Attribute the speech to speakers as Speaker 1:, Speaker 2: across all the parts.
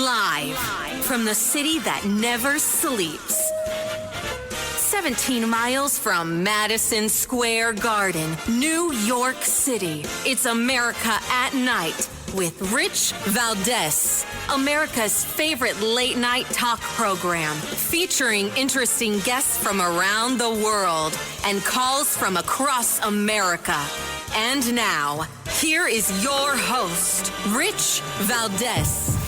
Speaker 1: Live from the city that never sleeps. 17 miles from Madison Square Garden, New York City. It's America at Night with Rich Valdez, America's favorite late-night talk program, featuring interesting guests from around the world and calls from across America. And now, here is your host, Rich Valdez.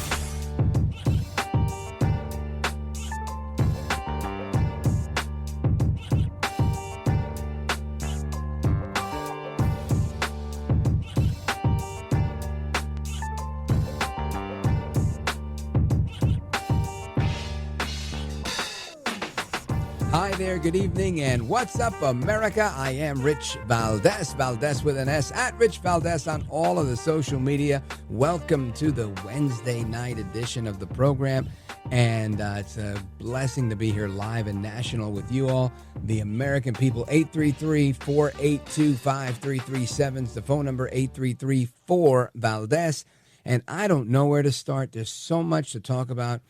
Speaker 2: Hi there, good evening, and what's up, America? I am Rich Valdez, Valdez with an S, at Rich Valdez on all of the social media. Welcome to the Wednesday night edition of the program, and it's a blessing to be here live and national with you all, the American people. 833-482-5337 is the phone number, 833-4-VALDEZ, and I don't know where to start. There's so much to talk about.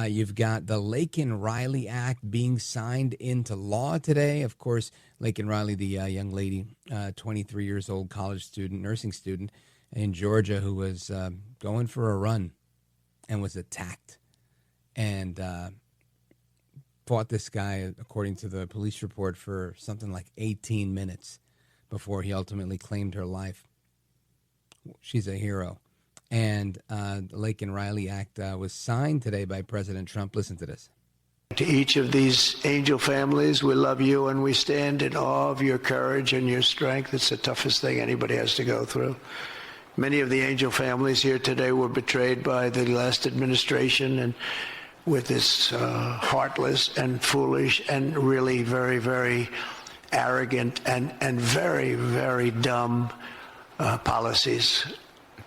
Speaker 2: You've got the Laken Riley Act being signed into law today. Of course, Laken Riley, the young lady, 23 years old, college student, nursing student in Georgia, who was going for a run and was attacked and fought this guy, according to the police report, for something like 18 minutes before he ultimately claimed her life. She's a hero. And the Laken Riley Act was signed today by President Trump. Listen to this.
Speaker 3: To each of these angel families, we love you and we stand in awe of your courage and your strength. It's the toughest thing anybody has to go through. Many of the angel families here today were betrayed by the last administration and with this heartless and foolish and really very, very arrogant and very, very dumb policies.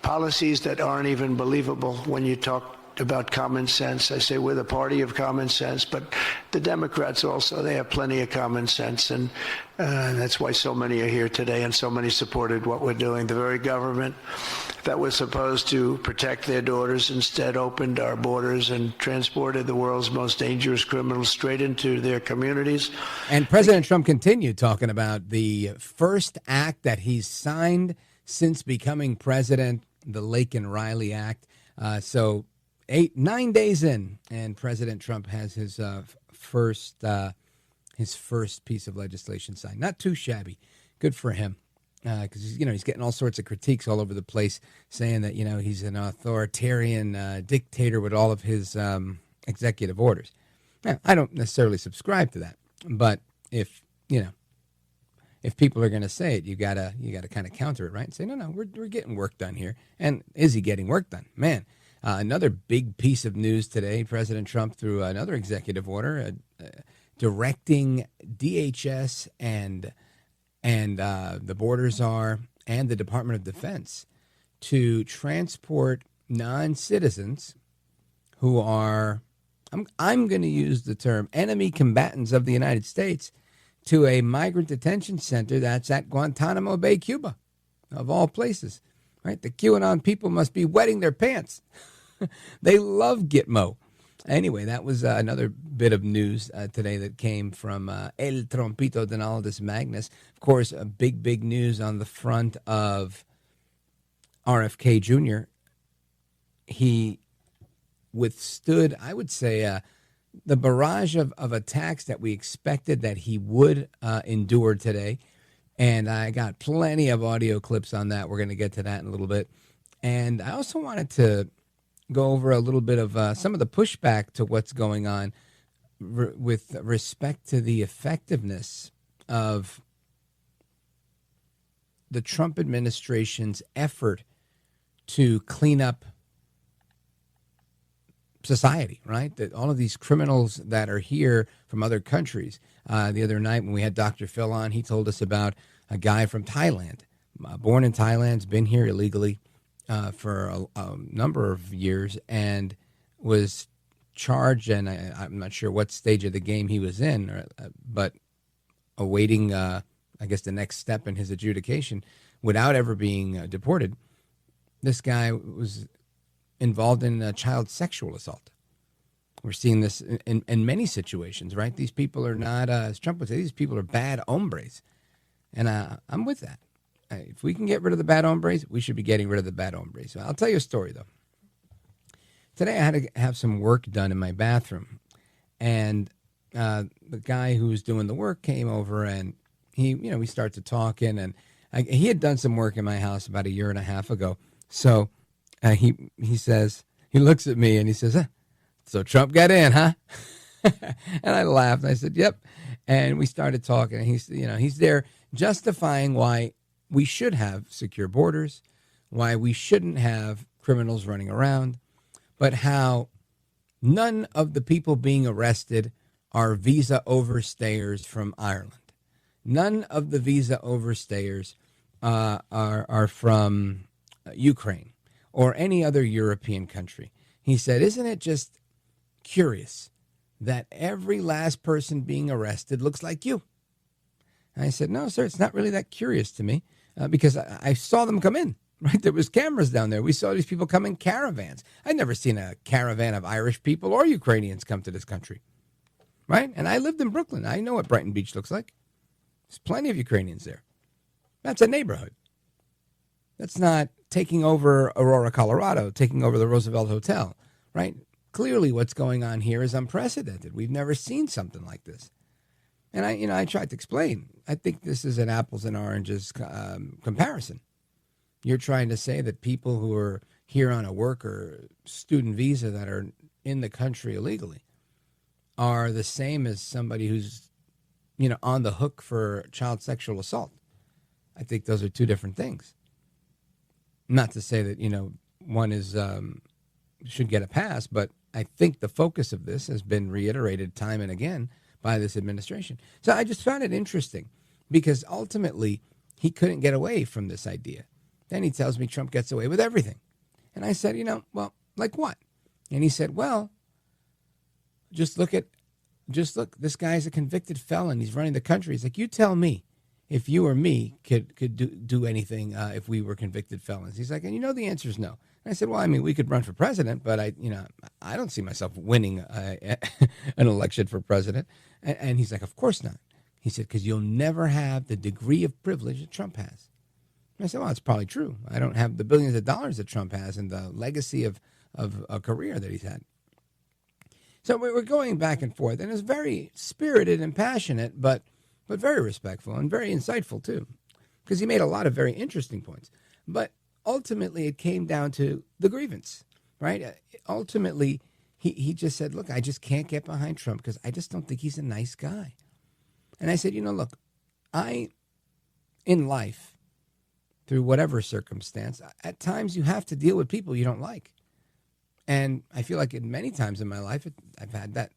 Speaker 3: Policies that aren't even believable when you talk about common sense. I say we're the party of common sense, but the Democrats also, they have plenty of common sense, and that's why so many are here today and so many supported what we're doing. The very government that was supposed to protect their daughters instead opened our borders and transported the world's most dangerous criminals straight into their communities.
Speaker 2: And President Trump continued talking about the first act that he's signed since becoming president, the Laken Riley Act. So 9 days in, and President Trump has his first piece of legislation signed. Not too shabby. Good for him, because he's getting all sorts of critiques all over the place, saying that he's an authoritarian dictator with all of his executive orders. Now, I don't necessarily subscribe to that, but if people are going to say it, you gotta kind of counter it, right? And say, no, we're getting work done here. And is he getting work done? Man, another big piece of news today, President Trump, through another executive order, directing DHS and the Border Czar and the Department of Defense to transport non-citizens who are, I'm going to use the term, enemy combatants of the United States, to a migrant detention center that's at Guantanamo Bay, Cuba, of all places, right? The QAnon people must be wetting their pants. They love Gitmo. Anyway, that was another bit of news today that came from El Trompito Donaldus Magnus. Of course, a big news on the front of RFK Jr. He withstood, I would say, the barrage of attacks that we expected that he would endure today. And I got plenty of audio clips on that. We're going to get to that in a little bit. And I also wanted to go over a little bit of some of the pushback to what's going on with respect to the effectiveness of the Trump administration's effort to clean up society, right? That all of these criminals that are here from other countries. The other night when we had Dr. Phil on, he told us about a guy from Thailand, born in Thailand, has been here illegally for a number of years, and was charged, and I'm not sure what stage of the game he was in, but awaiting, I guess, the next step in his adjudication without ever being deported. This guy was involved in child sexual assault. We're seeing this in many situations, right? These people are not, as Trump would say, these people are bad hombres. And I'm with that. If we can get rid of the bad hombres, we should be getting rid of the bad hombres. So I'll tell you a story, though. Today I had to have some work done in my bathroom. And the guy who was doing the work came over, and we started talking. And he had done some work in my house about a year and a half ago. So he says, he looks at me and he says, so Trump got in, huh? And I laughed. I said, yep. And we started talking. And he's there justifying why we should have secure borders, why we shouldn't have criminals running around, but how none of the people being arrested are visa overstayers from Ireland. None of the visa overstayers are from Ukraine or any other European country. He said, isn't it just curious that every last person being arrested looks like you? And I said, no, sir, it's not really that curious to me because I saw them come in, right? There was cameras down there. We saw these people come in caravans. I'd never seen a caravan of Irish people or Ukrainians come to this country, right? And I lived in Brooklyn. I know what Brighton Beach looks like. There's plenty of Ukrainians there. That's a neighborhood. That's not taking over Aurora, Colorado, taking over the Roosevelt Hotel, right? Clearly what's going on here is unprecedented. We've never seen something like this. And I tried to explain. I think this is an apples and oranges comparison. You're trying to say that people who are here on a work or student visa that are in the country illegally are the same as somebody who's, on the hook for child sexual assault. I think those are two different things. Not to say that, one is should get a pass, but I think the focus of this has been reiterated time and again by this administration. So I just found it interesting because ultimately he couldn't get away from this idea. Then he tells me Trump gets away with everything. And I said, well, like what? And he said, well, just look, this guy's a convicted felon. He's running the country. He's like, you tell me if you or me could do anything if we were convicted felons. He's like, and the answer is no. And I said, well, we could run for president, but I don't see myself winning an election for president. And he's like, of course not. He said, because you'll never have the degree of privilege that Trump has. And I said, well, it's probably true. I don't have the billions of dollars that Trump has and the legacy of a career that he's had. So we were going back and forth, and it was very spirited and passionate, but very respectful and very insightful, too, because he made a lot of very interesting points. But ultimately, it came down to the grievance, right? Ultimately, he just said, look, I just can't get behind Trump because I just don't think he's a nice guy. And I said, look, in life, through whatever circumstance, at times you have to deal with people you don't like. And I feel like many times in my life, I've had that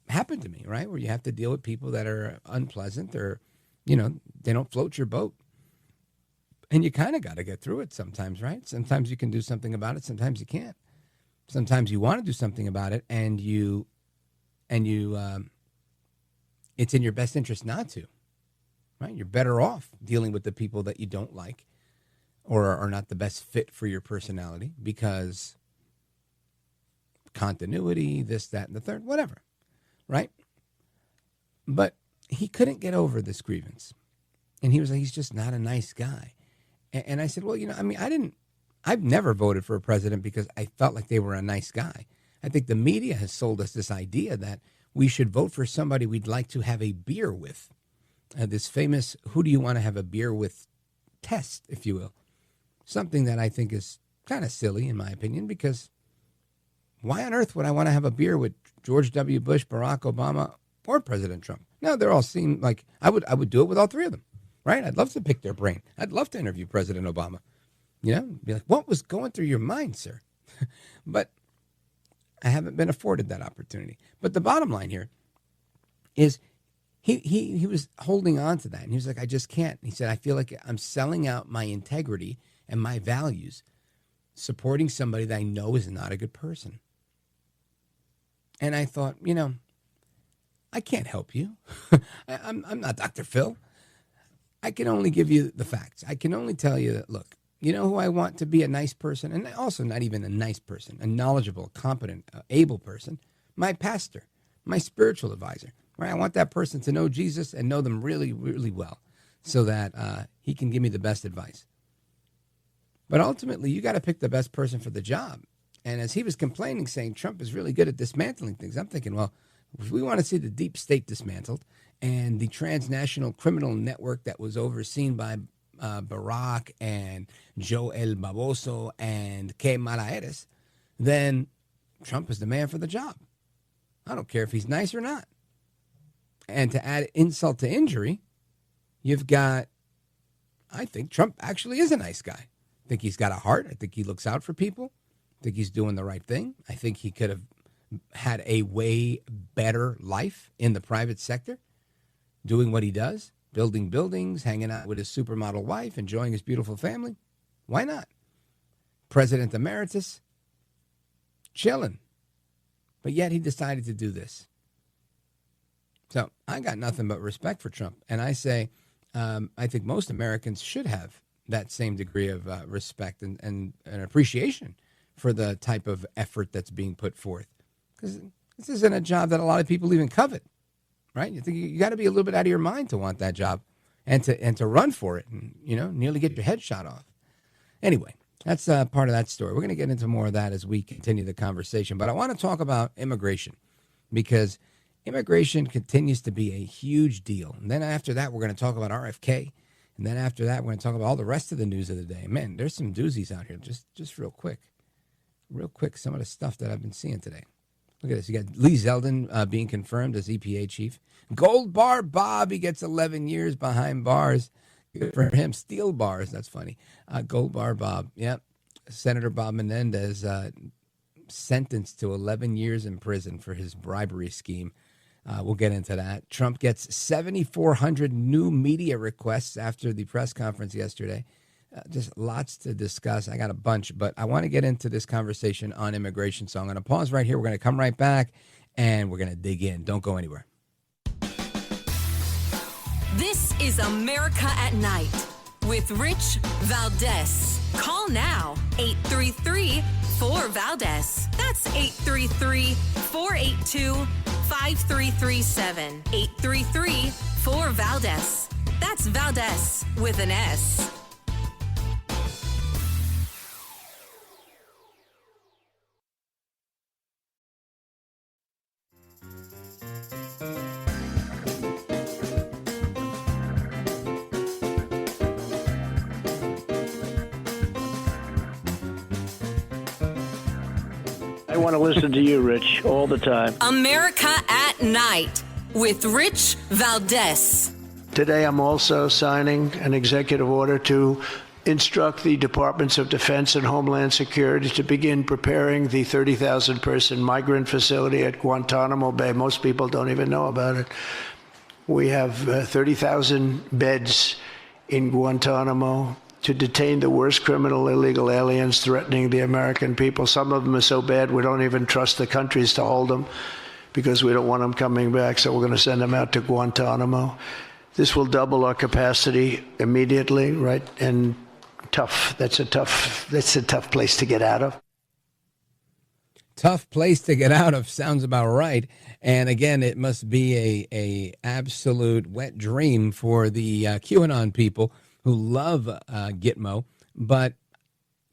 Speaker 2: happen to me, right? Where you have to deal with people that are unpleasant or, they don't float your boat. And you kind of got to get through it sometimes, right? Sometimes you can do something about it. Sometimes you can't. Sometimes you want to do something about it and it's in your best interest not to, right? You're better off dealing with the people that you don't like or are not the best fit for your personality because continuity, this, that, and the third, whatever, right? But he couldn't get over this grievance. And he was like, he's just not a nice guy. And I said, well, I've never voted for a president because I felt like they were a nice guy. I think the media has sold us this idea that we should vote for somebody we'd like to have a beer with. This famous, who do you want to have a beer with test, if you will. Something that I think is kind of silly, in my opinion, because why on earth would I want to have a beer with George W. Bush, Barack Obama, or President Trump? No, they all seem like I would do it with all three of them, right? I'd love to pick their brain. I'd love to interview President Obama. Be like, what was going through your mind, sir? But I haven't been afforded that opportunity. But the bottom line here is he was holding on to that. And he was like, I just can't. He said, I feel like I'm selling out my integrity and my values, supporting somebody that I know is not a good person. And I thought, I can't help you. I'm not Dr. Phil. I can only give you the facts. I can only tell you that, look, You know who I want to be a nice person, and also not even a nice person, a knowledgeable, competent, able person? My pastor, my spiritual advisor. Right? I want that person to know Jesus and know them really, really well so that he can give me the best advice. But ultimately, you got to pick the best person for the job. And as he was complaining, saying Trump is really good at dismantling things, I'm thinking, well, if we want to see the deep state dismantled and the transnational criminal network that was overseen by Barack and Joe El Baboso and Que Mala Eres, then Trump is the man for the job. I don't care if he's nice or not. And to add insult to injury, you've got, I think Trump actually is a nice guy. I think he's got a heart. I think he looks out for people. I think he's doing the right thing. I think he could have had a way better life in the private sector, doing what he does, building buildings, hanging out with his supermodel wife, enjoying his beautiful family. Why not? President Emeritus, chilling. But yet he decided to do this. So I got nothing but respect for Trump. And I say, I think most Americans should have that same degree of respect and appreciation for the type of effort that's being put forth. Because this isn't a job that a lot of people even covet, right? You think you got to be a little bit out of your mind to want that job and to run for it and, nearly get your head shot off. Anyway, that's part of that story. We're going to get into more of that as we continue the conversation. But I want to talk about immigration because immigration continues to be a huge deal. And then after that, we're going to talk about RFK. And then after that, we're going to talk about all the rest of the news of the day. Man, there's some doozies out here. Just real quick, some of the stuff that I've been seeing today. Look at this. You got Lee Zeldin being confirmed as EPA chief. Gold Bar Bob, he gets 11 years behind bars. Good for him. Steel bars, that's funny. Gold Bar Bob, yep. Senator Bob Menendez sentenced to 11 years in prison for his bribery scheme. We'll get into that. Trump gets 7,400 new media requests after the press conference yesterday. Just lots to discuss. I got a bunch, but I want to get into this conversation on immigration. So I'm going to pause right here. We're going to come right back, and we're going to dig in. Don't go anywhere.
Speaker 1: This is America at Night with Rich Valdez. Call now, 833-4VALDEZ. That's 833-482-5337. 833-4VALDEZ. That's Valdez with an S.
Speaker 3: I want to listen to you, Rich, all the time.
Speaker 1: America at Night with Rich Valdez.
Speaker 3: Today, I'm also signing an executive order to instruct the Departments of Defense and Homeland Security to begin preparing the 30,000-person migrant facility at Guantanamo Bay. Most people don't even know about it. We have 30,000 beds in Guantanamo to detain the worst criminal illegal aliens threatening the American people. Some of them are so bad we don't even trust the countries to hold them because we don't want them coming back, so we're going to send them out to Guantanamo. This will double our capacity immediately, right? And tough. That's a tough place to get out of.
Speaker 2: Tough place to get out of sounds about right. And again, it must be a absolute wet dream for the QAnon people who love Gitmo. But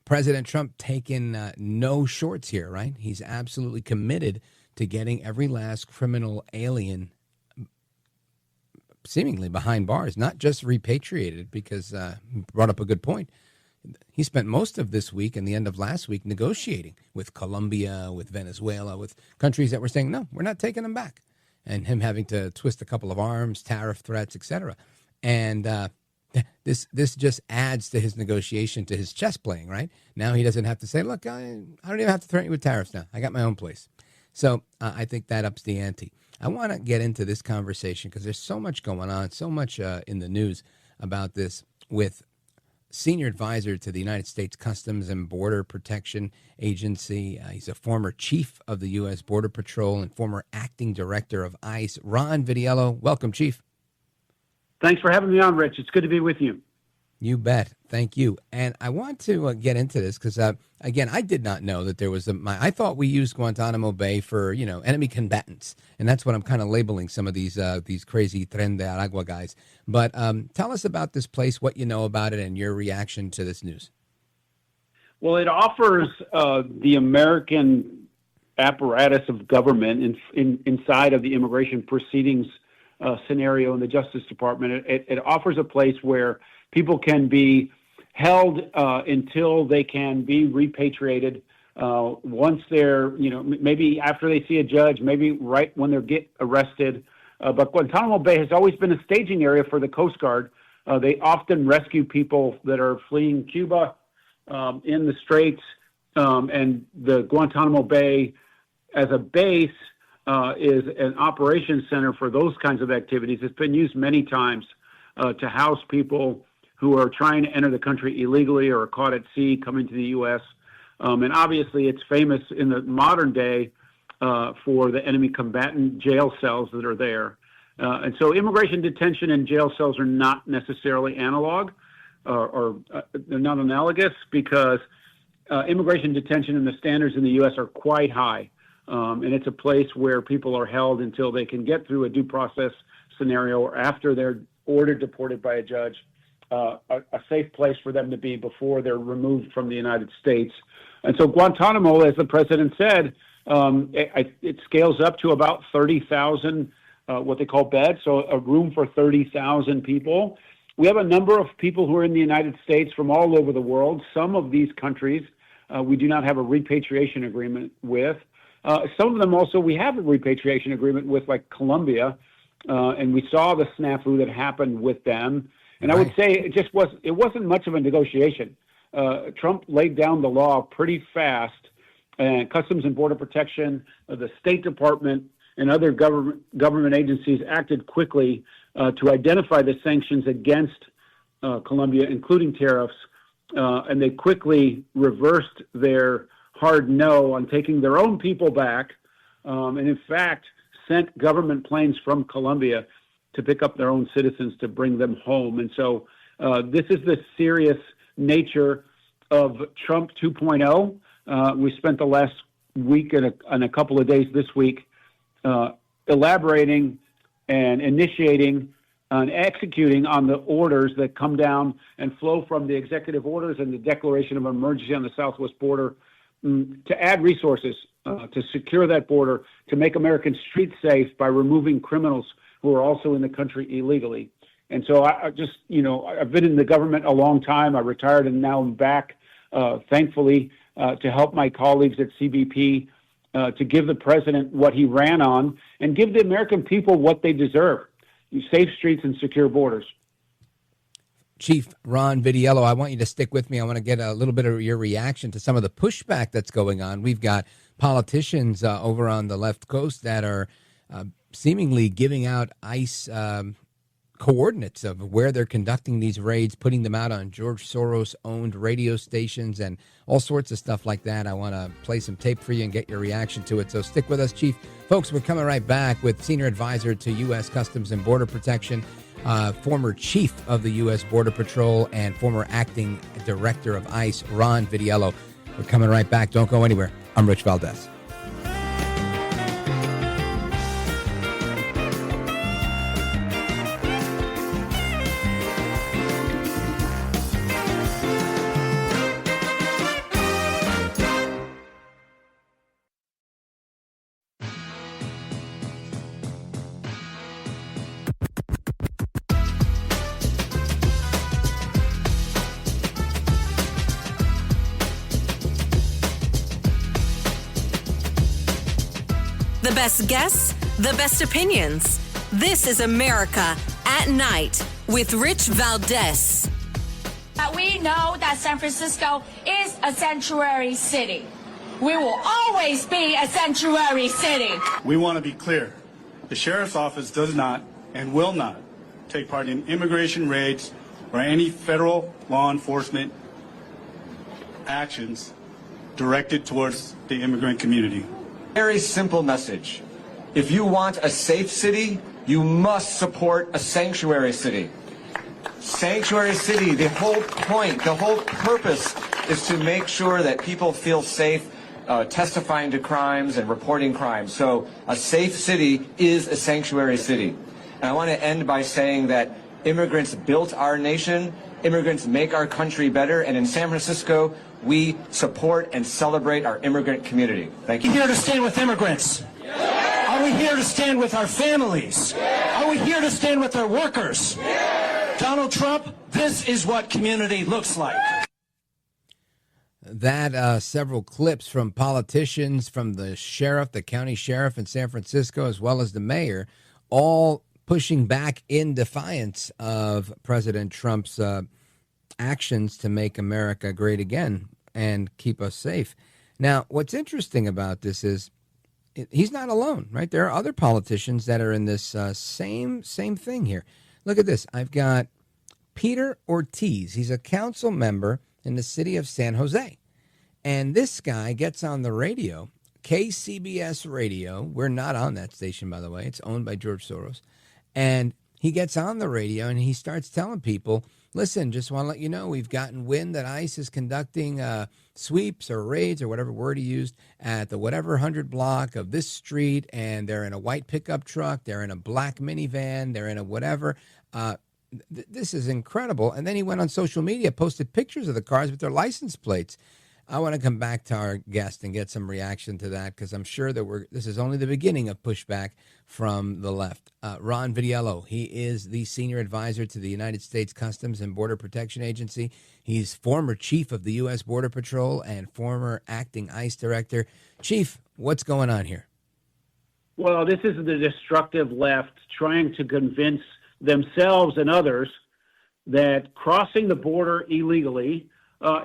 Speaker 2: President Trump taking no shorts here, right? He's absolutely committed to getting every last criminal alien seemingly behind bars, not just repatriated, because he brought up a good point. He spent most of this week and the end of last week negotiating with Colombia, with Venezuela, with countries that were saying, no, we're not taking them back. And him having to twist a couple of arms, tariff threats, etc. And this just adds to his negotiation, to his chess playing, right? Now he doesn't have to say, look, I don't even have to threaten you with tariffs now. I got my own place. So I think that ups the ante. I want to get into this conversation because there's so much going on, so much in the news about this with senior advisor to the United States Customs and Border Protection Agency. He's a former chief of the U.S. Border Patrol and former acting director of ICE. Ron Vitiello, welcome, Chief.
Speaker 4: Thanks for having me on, Rich. It's good to be with you.
Speaker 2: You bet. Thank you. And I want to get into this because, again, I did not know that there was I thought we used Guantanamo Bay for, enemy combatants. And that's what I'm kind of labeling some of these crazy Tren de Aragua guys. But tell us about this place, what you know about it, and your reaction to this news.
Speaker 4: Well, it offers the American apparatus of government inside of the immigration proceedings scenario in the Justice Department. It offers a place where people can be held until they can be repatriated. Once they're, maybe after they see a judge, maybe right when they get arrested. But Guantanamo Bay has always been a staging area for the Coast Guard. They often rescue people that are fleeing Cuba in the Straits, and the Guantanamo Bay as a base is an operations center for those kinds of activities. It's been used many times to house people who are trying to enter the country illegally or are caught at sea coming to the U.S. And obviously it's famous in the modern day for the enemy combatant jail cells that are there. And so immigration detention and jail cells are not necessarily analog or they're not analogous because immigration detention and the standards in the U.S. are quite high. And it's a place where people are held until they can get through a due process scenario or after they're ordered deported by a judge, a safe place for them to be before they're removed from the United States. And so Guantanamo, as the president said, it scales up to about 30,000, what they call beds, so a room for 30,000 people. We have a number of people who are in the United States from all over the world. Some of these countries we do not have a repatriation agreement with. Some of them also we have a repatriation agreement with, like Colombia, and we saw the snafu that happened with them. And I would say it wasn't much of a negotiation. Trump laid down the law pretty fast, and Customs and Border Protection, the State Department, and other government agencies acted quickly to identify the sanctions against Colombia, including tariffs, and they quickly reversed their hard no on taking their own people back, and in fact sent government planes from Colombia to pick up their own citizens to bring them home. And so this is the serious nature of Trump 2.0. We spent the last week and a couple of days this week elaborating and initiating and executing on the orders that come down and flow from the executive orders and the declaration of emergency on the southwest border to add resources to secure that border, to make American streets safe by removing criminals who are also in the country illegally. And so I just, I've been in the government a long time. I retired and now I'm back, thankfully, to help my colleagues at CBP to give the president what he ran on and give the American people what they deserve: safe streets and secure borders.
Speaker 2: Chief Ron Vitiello, I want you to stick with me. I want to get a little bit of your reaction to some of the pushback that's going on. We've got politicians over on the left coast that are seemingly giving out ICE coordinates of where they're conducting these raids, putting them out on George Soros-owned radio stations and all sorts of stuff like that. I want to play some tape for you and get your reaction to it. So stick with us, Chief. Folks, we're coming right back with Senior Advisor to U.S. Customs and Border Protection, former Chief of the U.S. Border Patrol, and former Acting Director of ICE, Ron Vitiello. We're coming right back. Don't go anywhere. I'm Rich Valdez.
Speaker 1: The best guests, the best opinions. This is America at Night with Rich Valdez.
Speaker 5: We know that San Francisco is a sanctuary city. We will always be a sanctuary city.
Speaker 6: We want to be clear. The Sheriff's Office does not and will not take part in immigration raids or any federal law enforcement actions directed towards the immigrant community.
Speaker 7: Very simple message. If you want a safe city, you must support a sanctuary city. Sanctuary city, the whole point, the whole purpose is to make sure that people feel safe testifying to crimes and reporting crimes. So a safe city is a sanctuary city. And I want to end by saying that immigrants built our nation, immigrants make our country better, and in San Francisco, we support and celebrate our immigrant community. Thank you.
Speaker 8: Are we here to stand with immigrants? Yeah. Are we here to stand with our families? Yeah. Are we here to stand with our workers? Yeah. Donald Trump, this is what community looks like.
Speaker 2: That several clips from politicians, from the sheriff, the county sheriff in San Francisco, as well as the mayor, all pushing back in defiance of President Trump's actions to make America great again and keep us safe. Now, what's interesting about this is he's not alone, right? There are other politicians that are in this same thing here. Look at this. I've got Peter Ortiz. He's a council member in the city of San Jose. And this guy gets on the radio, KCBS Radio. We're not on that station, by the way. It's owned by George Soros. And he gets on the radio and he starts telling people, listen, just want to let you know we've gotten wind that ICE is conducting sweeps or raids or whatever word he used at the whatever 100 block of this street. And they're in a white pickup truck. They're in a black minivan. They're in a whatever. This is incredible. And then he went on social media, posted pictures of the cars with their license plates. I want to come back to our guest and get some reaction to that because I'm sure that this is only the beginning of pushback from the left. Ron Vitiello, he is the senior advisor to the United States Customs and Border Protection Agency. He's former chief of the U.S. Border Patrol and former acting ICE director. Chief, what's going on here?
Speaker 4: Well, this is the destructive left trying to convince themselves and others that crossing the border illegally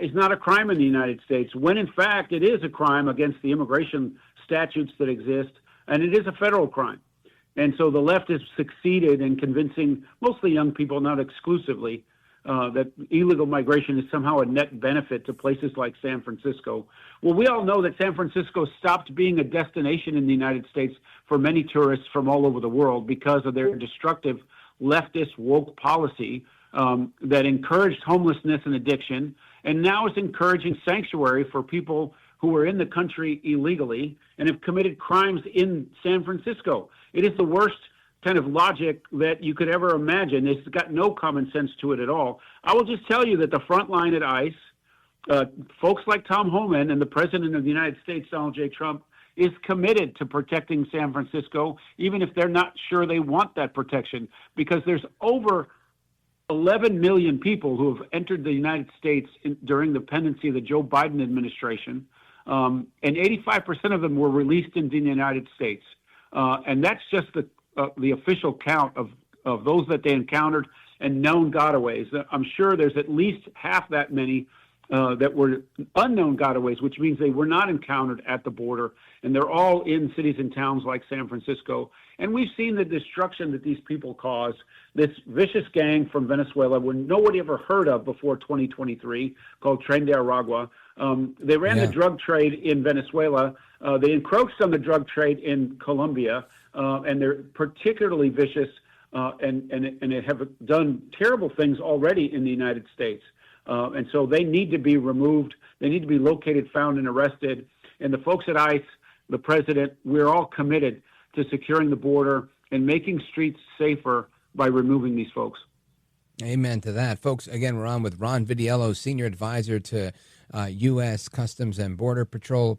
Speaker 4: is not a crime in the United States, when in fact it is a crime against the immigration statutes that exist, and it is a federal crime. And so the left has succeeded in convincing mostly young people, not exclusively, that illegal migration is somehow a net benefit to places like San Francisco. Well, we all know that San Francisco stopped being a destination in the United States for many tourists from all over the world because of their destructive leftist woke policy that encouraged homelessness and addiction, and now is encouraging sanctuary for people who are in the country illegally and have committed crimes in San Francisco. It is the worst kind of logic that you could ever imagine. It's got no common sense to it at all. I will just tell you that the front line at ICE, folks like Tom Homan and the President of the United States, Donald J. Trump, is committed to protecting San Francisco, even if they're not sure they want that protection, because there's over 11 million people who have entered the United States during the pendency of the Joe Biden administration, and 85% of them were released in the United States. And that's just the official count of those that they encountered and known gotaways. I'm sure there's at least half that many that were unknown gotaways, which means they were not encountered at the border, and they're all in cities and towns like San Francisco. And we've seen the destruction that these people cause. This vicious gang from Venezuela, when nobody ever heard of before 2023, called Tren de Aragua. They ran the drug trade in Venezuela. They encroached on the drug trade in Colombia, and they're particularly vicious and have done terrible things already in the United States. And so they need to be removed. They need to be located, found, and arrested. And the folks at ICE, the president, we're all committed to securing the border and making streets safer by removing these folks.
Speaker 2: Amen to that. Folks, again, we're on with Ron Vitiello, senior advisor to U.S. Customs and Border Patrol,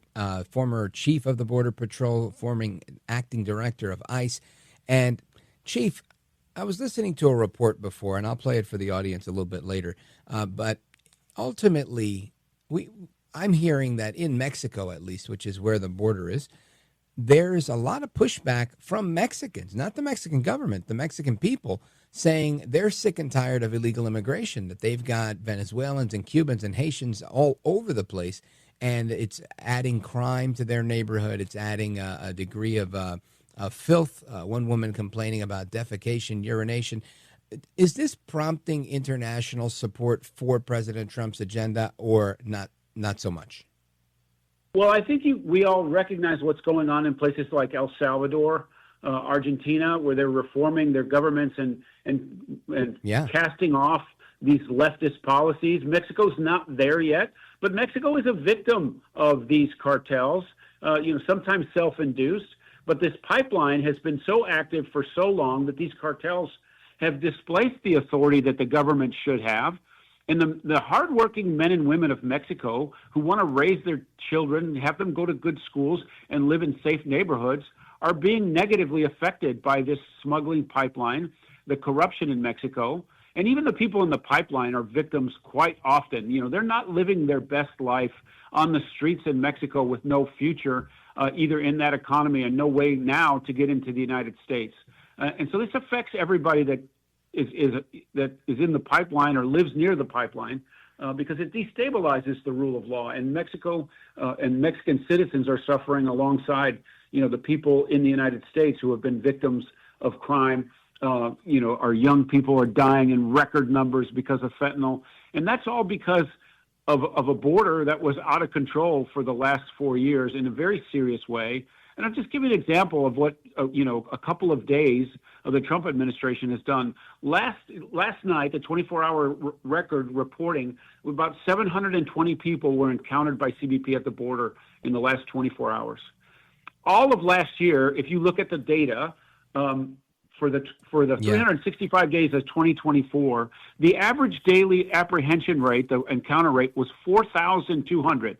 Speaker 2: former chief of the Border Patrol, former acting director of ICE. And, Chief, I was listening to a report before, and I'll play it for the audience a little bit later, but ultimately, I'm hearing that in Mexico, at least, which is where the border is, there's a lot of pushback from Mexicans, not the Mexican government, the Mexican people, saying they're sick and tired of illegal immigration, that they've got Venezuelans and Cubans and Haitians all over the place, and it's adding crime to their neighborhood. It's adding a degree of filth. One woman complaining about defecation, urination. Is this prompting international support for President Trump's agenda, or not so much?
Speaker 4: Well, I think we all recognize what's going on in places like El Salvador, Argentina, where they're reforming their governments and casting off these leftist policies. Mexico's not there yet, but Mexico is a victim of these cartels, sometimes self-induced. But this pipeline has been so active for so long that these cartels have displaced the authority that the government should have. And the hardworking men and women of Mexico who want to raise their children, have them go to good schools and live in safe neighborhoods are being negatively affected by this smuggling pipeline, the corruption in Mexico. And even the people in the pipeline are victims quite often. They're not living their best life on the streets in Mexico with no future, either in that economy and no way now to get into the United States. And so this affects everybody that is in the pipeline or lives near the pipeline, because it destabilizes the rule of law. And Mexico and Mexican citizens are suffering alongside, the people in the United States who have been victims of crime. Our young people are dying in record numbers because of fentanyl. And that's all because of a border that was out of control for the last 4 years in a very serious way. And I'll just give you an example of what, a couple of days of the Trump administration has done. Last night, the 24-hour record reporting, about 720 people were encountered by CBP at the border in the last 24 hours. All of last year, if you look at the data, for the 365 days of 2024, the average daily apprehension rate, the encounter rate, was 4,200.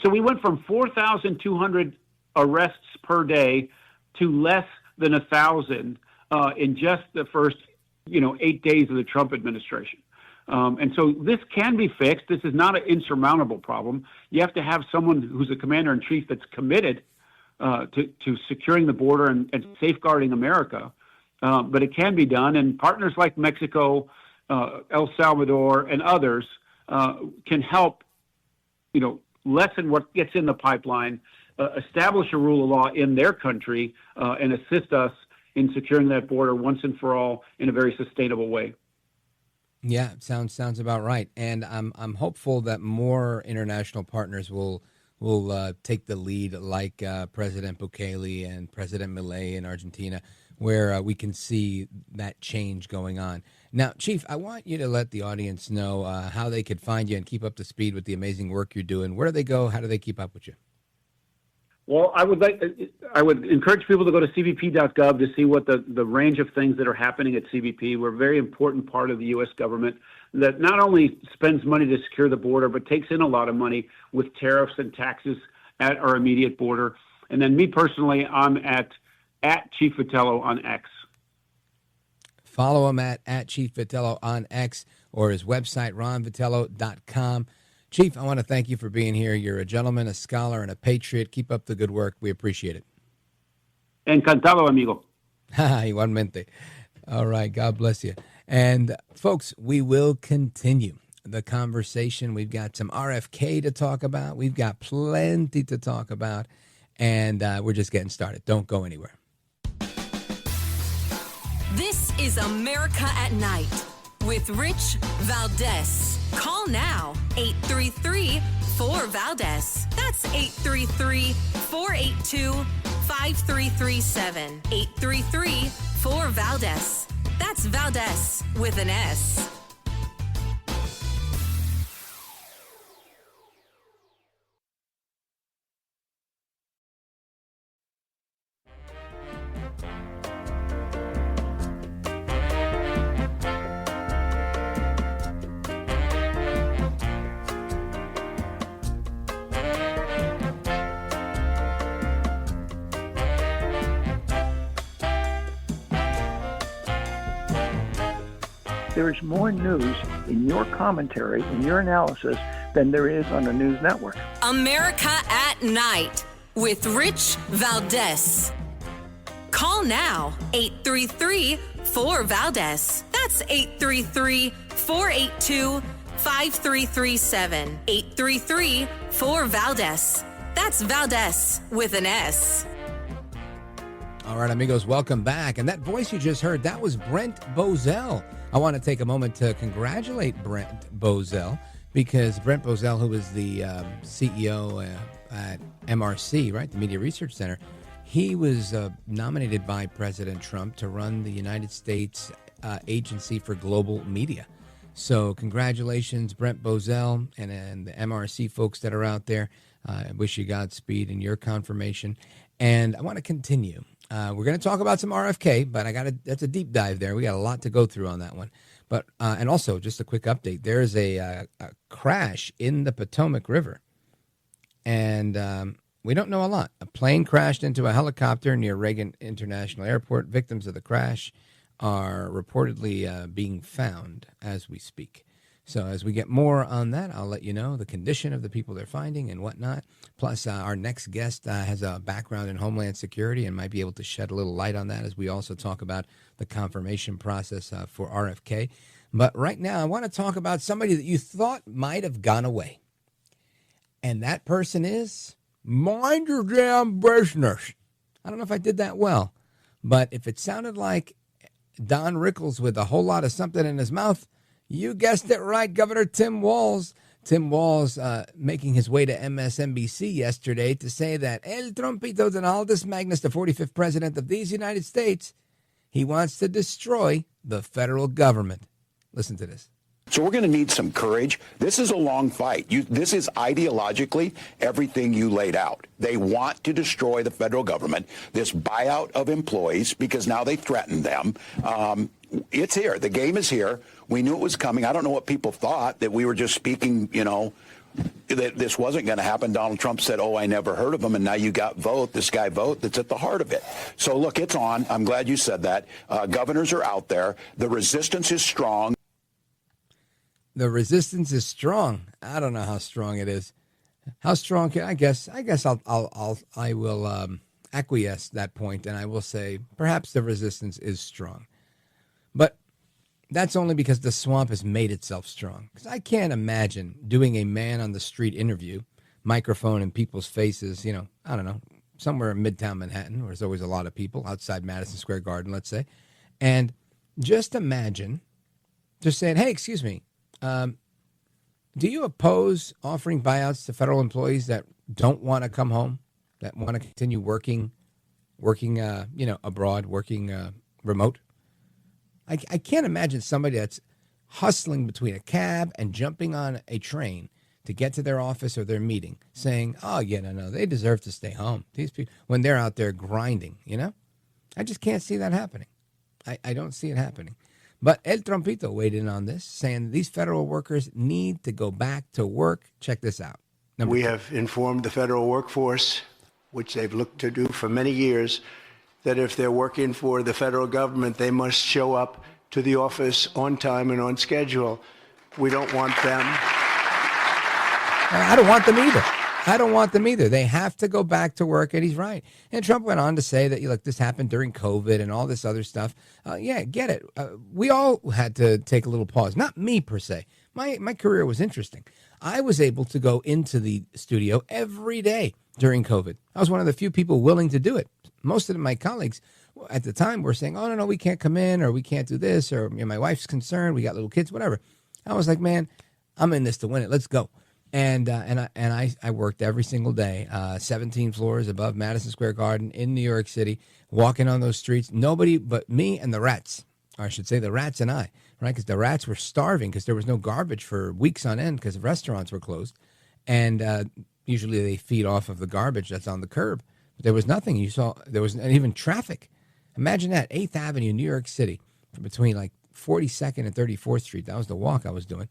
Speaker 4: So we went from 4,200 arrests per day to less than 1,000 in just the first, 8 days of the Trump administration. And so this can be fixed. This is not an insurmountable problem. You have to have someone who's a commander-in-chief that's committed to securing the border and safeguarding America. But it can be done, and partners like Mexico, El Salvador, and others can help, lessen what gets in the pipeline, establish a rule of law in their country, and assist us in securing that border once and for all in a very sustainable way.
Speaker 2: Yeah, sounds about right. And I'm hopeful that more international partners will take the lead, like President Bukele and President Milei in Argentina, where we can see that change going on. Now, Chief, I want you to let the audience know how they could find you and keep up to speed with the amazing work you're doing. Where do they go? How do they keep up with you?
Speaker 4: Well, I would encourage people to go to cbp.gov to see what the range of things that are happening at CBP. We're a very important part of the U.S. government that not only spends money to secure the border, but takes in a lot of money with tariffs and taxes at our immediate border. And then me personally, I'm at Chief Vitiello on X.
Speaker 2: Follow him at Chief Vitiello on X or his website, ronvitiello.com. Chief, I want to thank you for being here. You're a gentleman, a scholar, and a patriot. Keep up the good work. We appreciate it.
Speaker 4: Encantado, amigo.
Speaker 2: Igualmente. All right. God bless you. And, folks, we will continue the conversation. We've got some RFK to talk about. We've got plenty to talk about. And we're just getting started. Don't go anywhere.
Speaker 1: This is America at Night with Rich Valdez. Call now, 833-4-VALDEZ. That's 833-482-5337. 833-4-VALDEZ. That's Valdez with an S.
Speaker 9: There is more news in your commentary, in your analysis, than there is on the news network.
Speaker 1: America at Night with Rich Valdez. Call now, 833-4-VALDEZ. That's 833-482-5337. 833-4-VALDEZ. That's Valdez with an S.
Speaker 2: All right, amigos, welcome back. And that voice you just heard, that was Brent Bozell. I want to take a moment to congratulate Brent Bozell, because Brent Bozell, who was the CEO at MRC, right, the Media Research Center, He was nominated by President Trump to run the United States Agency for Global Media. So congratulations, Brent Bozell and the MRC folks that are out there. I wish you Godspeed in your confirmation. And I want to continue. We're going to talk about some RFK, but that's a deep dive there. We got a lot to go through on that one. But and also, just a quick update. There's a crash in the Potomac River. And we don't know a lot. A plane crashed into a helicopter near Reagan International Airport. Victims of the crash are reportedly being found as we speak. So as we get more on that, I'll let you know the condition of the people they're finding and whatnot. Plus, our next guest has a background in Homeland Security and might be able to shed a little light on that as we also talk about the confirmation process for RFK. But right now, I want to talk about somebody that you thought might have gone away. And that person is, mind your damn business. I don't know if I did that well, but if it sounded like Don Rickles with a whole lot of something in his mouth, you guessed it right, Governor Tim Walz. Tim Walz making his way to MSNBC yesterday to say that El Trumpito Donaldus Magnus, the 45th president of these United States, he wants to destroy the federal government. Listen to this.
Speaker 10: So we're going to need some courage. This is a long fight. This is ideologically everything you laid out. They want to destroy the federal government, this buyout of employees, because now they threaten them. It's here. The game is here. We knew it was coming. I don't know what people thought, that we were just speaking, that this wasn't going to happen. Donald Trump said, oh, I never heard of him. And now you got this guy Vote, that's at the heart of it. So, look, it's on. I'm glad you said that. Governors are out there. The resistance is strong.
Speaker 2: The resistance is strong. I don't know how strong it is. How strong? I guess I will acquiesce that point, and I will say perhaps the resistance is strong. But that's only because the swamp has made itself strong. Because I can't imagine doing a man on the street interview, microphone in people's faces, I don't know, somewhere in Midtown Manhattan, where there's always a lot of people, outside Madison Square Garden, let's say. And just imagine just saying, hey, excuse me, do you oppose offering buyouts to federal employees that don't want to come home, that want to continue working abroad, working remote? I can't imagine somebody that's hustling between a cab and jumping on a train to get to their office or their meeting saying, oh, yeah, no, they deserve to stay home. These people, when they're out there grinding, I just can't see that happening. I don't see it happening. But El Trumpito weighed in on this, saying these federal workers need to go back to work. Check this out.
Speaker 3: We have informed the federal workforce, which they've looked to do for many years, that if they're working for the federal government, they must show up to the office on time and on schedule. We don't want them.
Speaker 2: I don't want them either. I don't want them either. They have to go back to work, and he's right. And Trump went on to say that, look, this happened during COVID and all this other stuff. Yeah, get it. We all had to take a little pause. Not me, per se. My career was interesting. I was able to go into the studio every day during COVID. I was one of the few people willing to do it. Most of my colleagues at the time were saying, oh, no, we can't come in, or we can't do this, or my wife's concerned, we got little kids, whatever. I was like, man, I'm in this to win it. Let's go. And I worked every single day, 17 floors above Madison Square Garden in New York City, walking on those streets. Nobody but me and the rats, or I should say the rats and I, right? Because the rats were starving because there was no garbage for weeks on end because restaurants were closed. And usually they feed off of the garbage that's on the curb. But there was nothing. There wasn't even traffic. Imagine that, 8th Avenue, New York City, between like 42nd and 34th Street. That was the walk I was doing.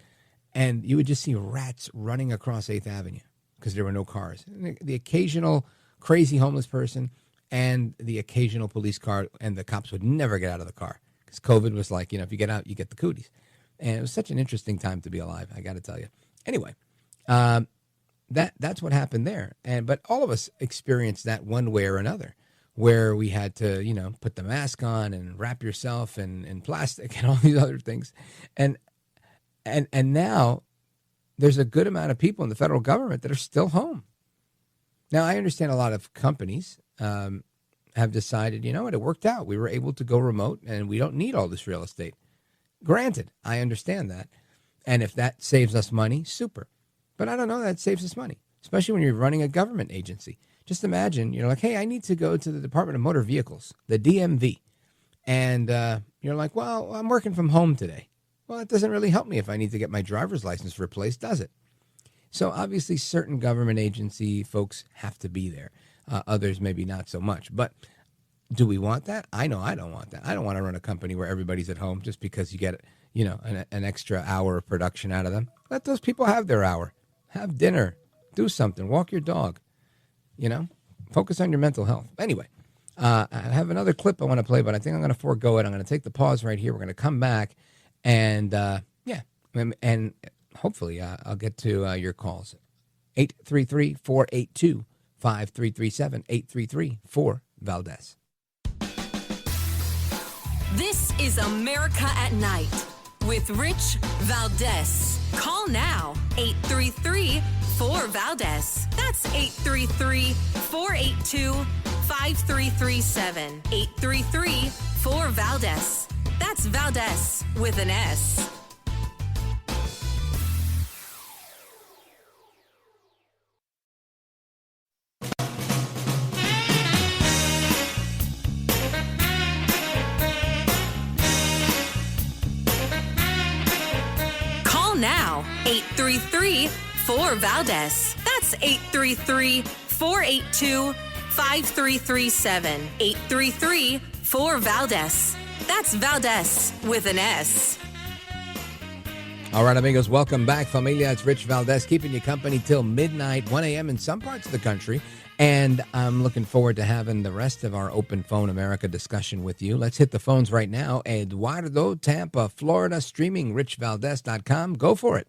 Speaker 2: And you would just see rats running across 8th Avenue because there were no cars. And the occasional crazy homeless person and the occasional police car, and the cops would never get out of the car because COVID was like, if you get out, you get the cooties. And it was such an interesting time to be alive, I got to tell you. Anyway, that's what happened there. But all of us experienced that one way or another, where we had to, put the mask on and wrap yourself in plastic and all these other things. And now there's a good amount of people in the federal government that are still home. Now, I understand a lot of companies have decided, it worked out. We were able to go remote and we don't need all this real estate. Granted, I understand that. And if that saves us money, super. But I don't know that saves us money, especially when you're running a government agency. just imagine, you're like, hey, I need to go to the Department of Motor Vehicles, the DMV. And you're like, well, I'm working from home today. Well, it doesn't really help me if I need to get my driver's license replaced, does it? So obviously certain government agency folks have to be there. Others maybe not so much. But do we want that? I know I don't want that. I don't want to run a company where everybody's at home just because you get, an extra hour of production out of them. Let those people have their hour. Have dinner. Do something. Walk your dog. Focus on your mental health. Anyway, I have another clip I want to play, but I think I'm going to forego it. I'm going to take the pause right here. We're going to come back and, and hopefully I'll get to your calls. 833-482-5337, 833-4-VALDEZ.
Speaker 1: This is America at Night with Rich Valdez. Call now, 833-4-VALDEZ. That's 833-482-5337, 833-4-VALDEZ. That's Valdez with an S. Now, 833-4-VALDEZ. That's 833-482-5337. 833-4-VALDEZ. That's Valdez with an S.
Speaker 2: All right, amigos, welcome back. Familia, it's Rich Valdez, keeping you company till midnight, 1 a.m. in some parts of the country. And I'm looking forward to having the rest of our Open Phone America discussion with you. Let's hit the phones right now. Eduardo, Tampa, Florida, streaming richvaldez.com. Go for it.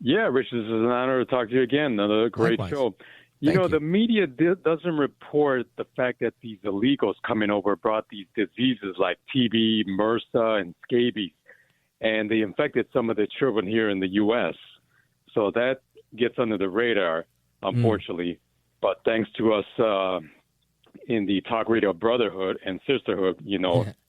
Speaker 11: Yeah, Rich, this is an honor to talk to you again. Another great show. You know, the media doesn't report the fact that these illegals coming over brought these diseases like TB, MRSA, and scabies, and they infected some of the children here in the U.S. So that gets under the radar, unfortunately. But thanks to us in the Talk Radio Brotherhood and Sisterhood,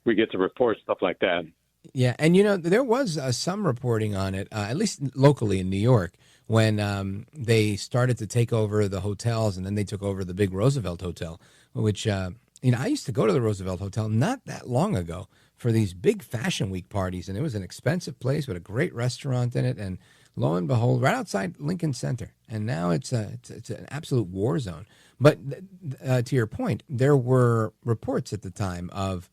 Speaker 11: we get to report stuff like that.
Speaker 2: Yeah, and there was some reporting on it, at least locally in New York, when they started to take over the hotels, and then they took over the big Roosevelt Hotel, which, I used to go to the Roosevelt Hotel not that long ago for these big Fashion Week parties, and it was an expensive place with a great restaurant in it, and lo and behold, right outside Lincoln Center. And now it's an absolute war zone. But to your point, there were reports at the time of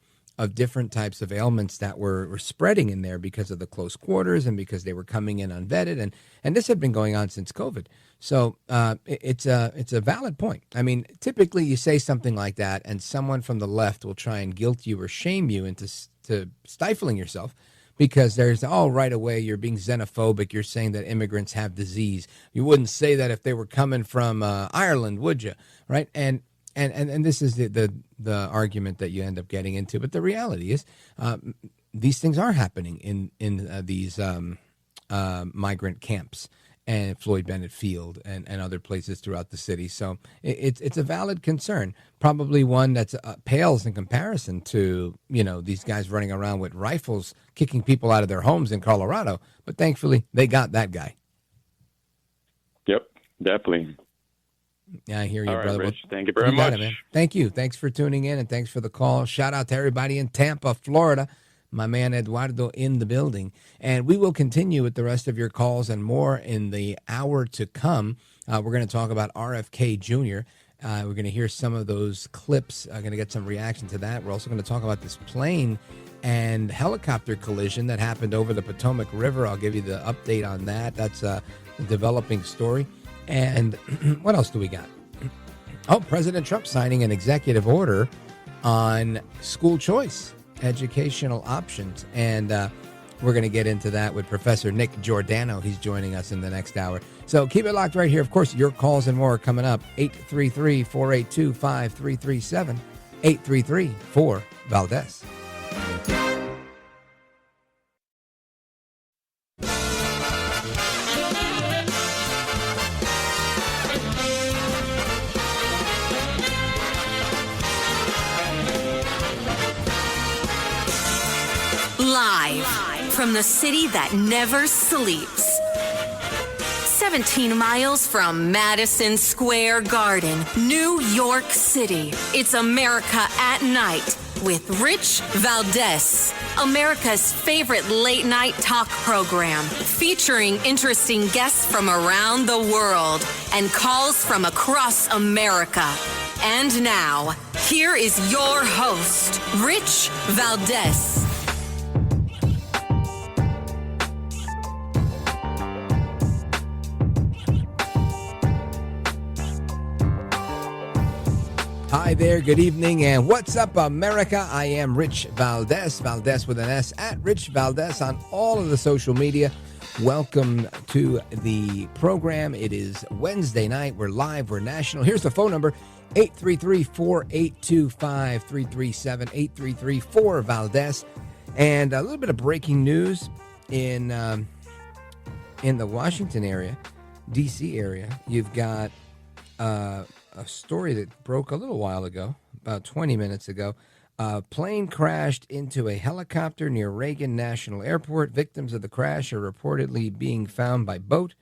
Speaker 2: different types of ailments that were spreading in there because of the close quarters and because they were coming in unvetted. And this had been going on since COVID. So it's a valid point. I mean, typically you say something like that and someone from the left will try and guilt you or shame you into stifling yourself. Because there's, right away, you're being xenophobic. You're saying that immigrants have disease. You wouldn't say that if they were coming from Ireland, would you? Right? And this is the argument that you end up getting into. But the reality is these things are happening in these migrant camps and Floyd Bennett Field and other places throughout the city. So it's a valid concern, probably one that's pales in comparison to, these guys running around with rifles, kicking people out of their homes in Colorado. But thankfully, they got that guy.
Speaker 11: Yep, definitely.
Speaker 2: Yeah, I hear you,
Speaker 11: all right,
Speaker 2: brother.
Speaker 11: Rich, thank you very much.
Speaker 2: It, man. Thank you. Thanks for tuning in, and thanks for the call. Shout out to everybody in Tampa, Florida. My man Eduardo in the building. And we will continue with the rest of your calls and more in the hour to come. We're going to talk about RFK Jr. We're going to hear some of those clips. I'm going to get some reaction to that. We're also going to talk about this plane and helicopter collision that happened over the Potomac River. I'll give you the update on that. That's a developing story. And what else do we got? Oh, President Trump signing an executive order on school choice, educational options. And we're going to get into that with Professor Nick Giordano. He's joining us in the next hour. So keep it locked right here. Of course, your calls and more are coming up. 833-482-5337, 833-4-VALDEZ.
Speaker 1: Live from the city that never sleeps. 17 miles from Madison Square Garden, New York City. It's America at Night with Rich Valdez, America's favorite late-night talk program, featuring interesting guests from around the world and calls from across America. And now, here is your host, Rich Valdez.
Speaker 2: Hi there, good evening, and what's up, America? I am Rich Valdez, Valdez with an S, at Rich Valdez on all of the social media. Welcome to the program. It is Wednesday night. We're live. We're national. Here's the phone number, 833-482-5337, 833-4-Valdez. And a little bit of breaking news in the Washington area, D.C. area. You've got a story that broke a little while ago, about 20 minutes ago. A plane crashed into a helicopter near Reagan National Airport. Victims of the crash are reportedly being found by boat.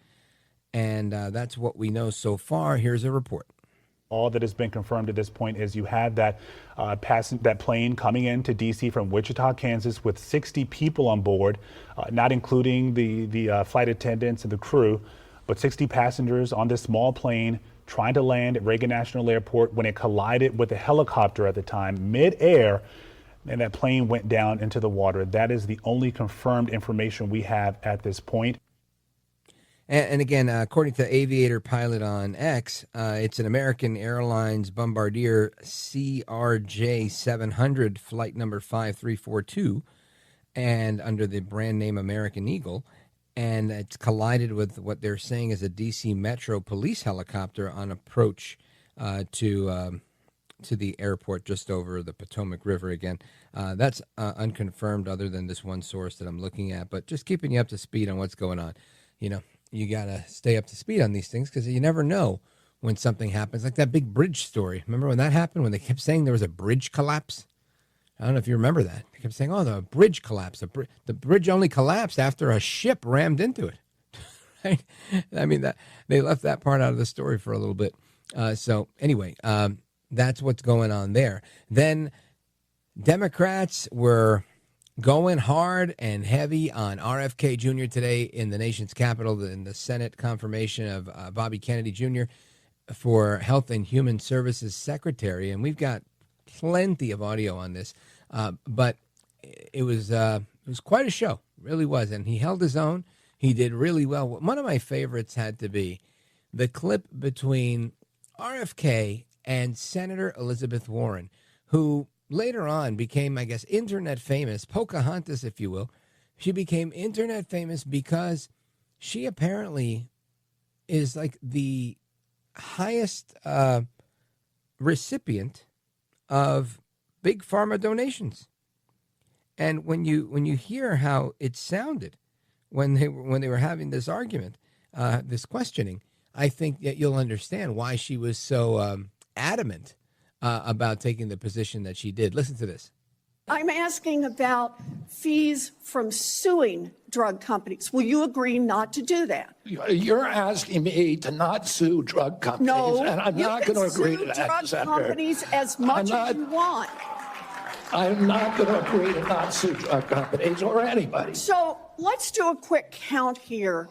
Speaker 2: And that's what we know so far. Here's a report.
Speaker 12: All that has been confirmed at this point is you had that that plane coming into D.C. from Wichita, Kansas, with 60 people on board, not including the flight attendants and the crew, but 60 passengers on this small plane trying to land at Reagan National Airport when it collided with a helicopter at the time, mid-air, and that plane went down into the water. That is the only confirmed information we have at this point.
Speaker 2: And again, according to Aviator Pilot on X, it's an American Airlines Bombardier CRJ-700, flight number 5342, and under the brand name American Eagle. And it's collided with what they're saying is a D.C. Metro police helicopter on approach to the airport just over the Potomac River again. That's unconfirmed other than this one source that I'm looking at, but just keeping you up to speed on what's going on. You know, you got to stay up to speed on these things because you never know when something happens. Like that big bridge story. Remember when that happened, when they kept saying there was a bridge collapse? I don't know if you remember that. They kept saying, oh, the bridge collapsed. The bridge only collapsed after a ship rammed into it. Right? I mean, that they left that part out of the story for a little bit. So anyway, that's what's going on there. Then Democrats were going hard and heavy on RFK Jr. today in the nation's capital, in the Senate confirmation of Bobby Kennedy Jr. for Health and Human Services Secretary. And we've got plenty of audio on this, but it was quite a show, really was, and he held his own. He did really well. One of my favorites had to be the clip between RFK and Senator Elizabeth Warren, who later on became, I guess, internet famous, Pocahontas, if you will. She became internet famous because she apparently is like the highest recipient of big pharma donations. And when you hear how it sounded when they were having this argument, this questioning, I think that you'll understand why she was so adamant about taking the position that she did. Listen to this.
Speaker 13: I'm asking about fees from suing drug companies. Will you agree not to do that?
Speaker 14: You're asking me to not sue drug companies,
Speaker 13: no,
Speaker 14: and I'm not going to agree to that,
Speaker 13: drug
Speaker 14: Senator.
Speaker 13: Companies as much as you want.
Speaker 14: I'm not going to agree to not sue drug companies or anybody.
Speaker 13: So let's do a quick count here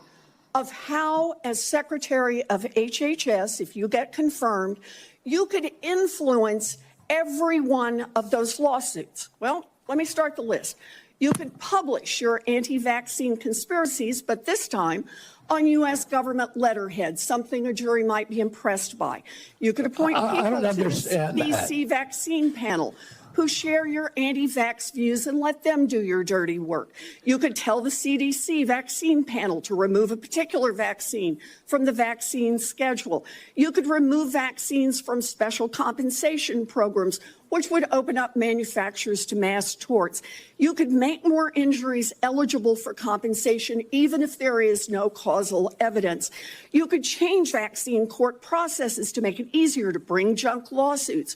Speaker 13: of how, as Secretary of HHS, if you get confirmed, you could influence every one of those lawsuits. Well, let me start the list. You could publish your anti-vaccine conspiracies, but this time on U.S. government letterhead, something a jury might be impressed by. You could appoint people to the D.C. vaccine panel who share your anti-vax views and let them do your dirty work. You could tell the CDC vaccine panel to remove a particular vaccine from the vaccine schedule. You could remove vaccines from special compensation programs, which would open up manufacturers to mass torts. You could make more injuries eligible for compensation even if there is no causal evidence. You could change vaccine court processes to make it easier to bring junk lawsuits.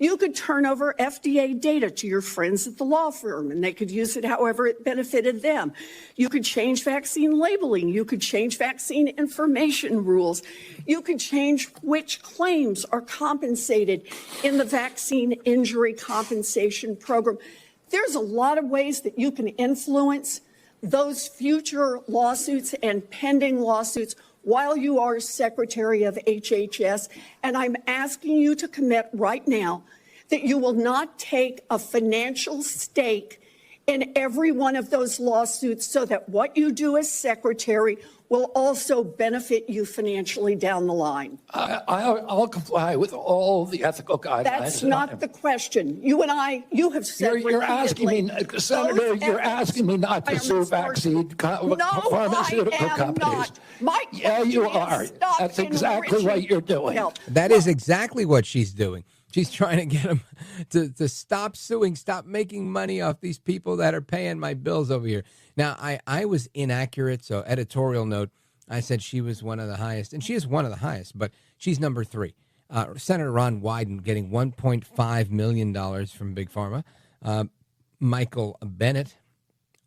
Speaker 13: You could turn over FDA data to your friends at the law firm, and they could use it however it benefited them. You could change vaccine labeling. You could change vaccine information rules. You could change which claims are compensated in the vaccine injury compensation program. There's a lot of ways that you can influence those future lawsuits and pending lawsuits while you are Secretary of HHS. And I'm asking you to commit right now that you will not take a financial stake in every one of those lawsuits, so that what you do as Secretary will also benefit you financially down the line.
Speaker 14: I'll comply with all the ethical guidelines.
Speaker 13: That's not the question. You and I, you have said
Speaker 14: You're asking me, Senator, you're asking me not to sue vaccine pharmaceutical companies. Yeah, you are. That's exactly what you're doing.
Speaker 2: That is exactly what she's doing. She's trying to get him to stop suing, stop making money off these people that are paying my bills over here. Now, I was inaccurate, so editorial note, I said she was one of the highest, and she is one of the highest, but she's number 3. Senator Ron Wyden getting $1.5 million from Big Pharma. Michael Bennett,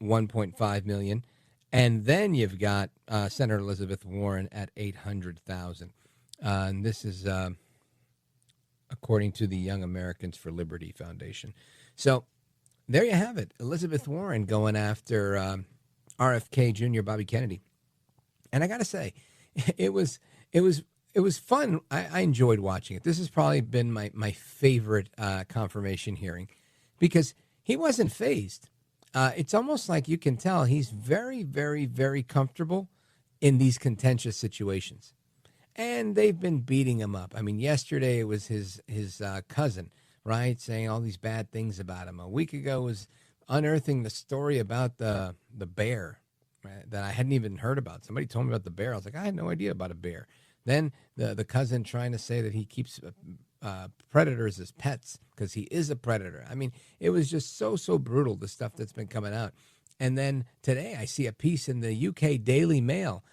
Speaker 2: $1.5 million. And then you've got Senator Elizabeth Warren at $800,000. And this is according to the Young Americans for Liberty Foundation. So there you have it. Elizabeth Warren going after RFK Jr., Bobby Kennedy. And I got to say, it was fun. I enjoyed watching it. This has probably been my favorite confirmation hearing, because he wasn't fazed. It's almost like you can tell he's very, very, very comfortable in these contentious situations. And they've been beating him up. I mean, yesterday it was his cousin, right, saying all these bad things about him. A week ago was unearthing the story about the bear, right, that I hadn't even heard about. Somebody told me about the bear. I was like, I had no idea about a bear. Then the cousin trying to say that he keeps predators as pets because he is a predator. I mean, it was just so brutal, the stuff that's been coming out. And then today I see a piece in the UK Daily Mail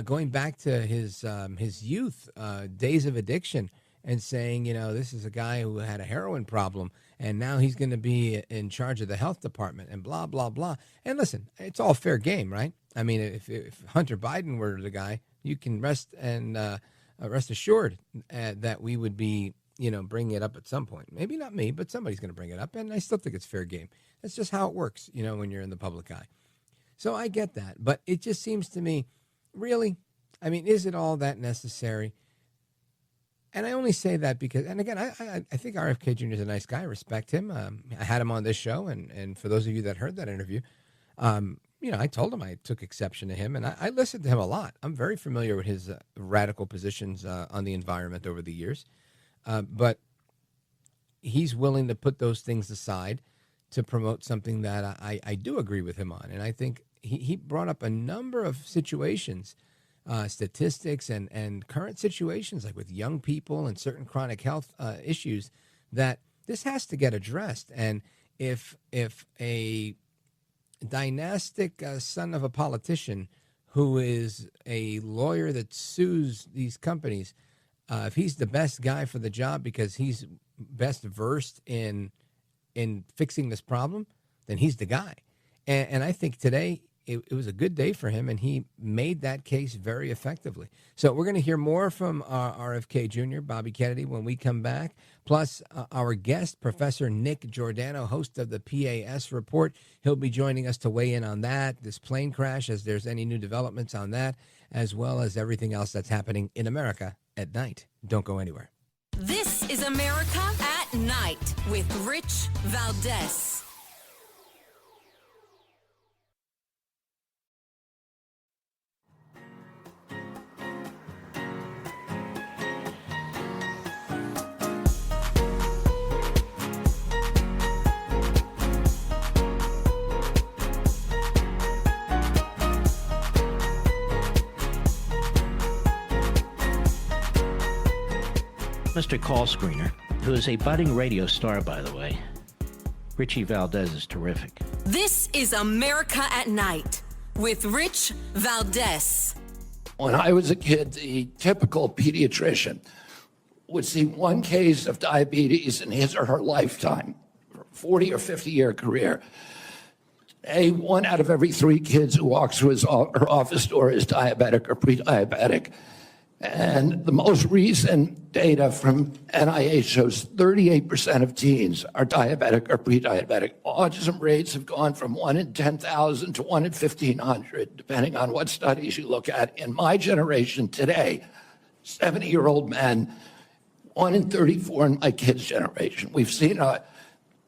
Speaker 2: going back to his youth, days of addiction, and saying, this is a guy who had a heroin problem, and now he's going to be in charge of the health department, and blah, blah, blah. And listen, it's all fair game, right? I mean, if Hunter Biden were the guy, you can rest assured that we would be, bringing it up at some point. Maybe not me, but somebody's going to bring it up, and I still think it's fair game. That's just how it works, when you're in the public eye. So I get that, but it just seems to me, really? I mean, is it all that necessary? And I only say that because, and again, I think RFK Jr. is a nice guy. I respect him. I had him on this show, and for those of you that heard that interview, I told him I took exception to him, and I listened to him a lot. I'm very familiar with his radical positions on the environment over the years, but he's willing to put those things aside to promote something that I do agree with him on. And I think he brought up a number of situations, statistics and current situations, like with young people and certain chronic health issues, that this has to get addressed. And if a dynastic son of a politician who is a lawyer that sues these companies, if he's the best guy for the job because he's best versed in fixing this problem, then he's the guy. And I think today it was a good day for him, and he made that case very effectively. So we're going to hear more from RFK Jr., Bobby Kennedy, when we come back. Plus, our guest, Professor Nick Giordano, host of the PAS Report. He'll be joining us to weigh in on that, this plane crash, as there's any new developments on that, as well as everything else that's happening in America at night. Don't go anywhere.
Speaker 1: This is America at Night with Rich Valdez.
Speaker 15: Mr. Call Screener, who is a budding radio star, by the way. Richie Valdez is terrific.
Speaker 1: This is America at Night with Rich Valdez.
Speaker 14: When I was a kid, the typical pediatrician would see one case of diabetes in his or her lifetime, 40 or 50-year career. Today, 1 out of every 3 kids who walks through her office door is diabetic or pre-diabetic. And the most recent data from NIH shows 38% of teens are diabetic or pre-diabetic. Autism rates have gone from 1 in 10,000 to 1 in 1,500, depending on what studies you look at. In my generation today, 70-year-old men, 1 in 34 in my kids' generation. We've seen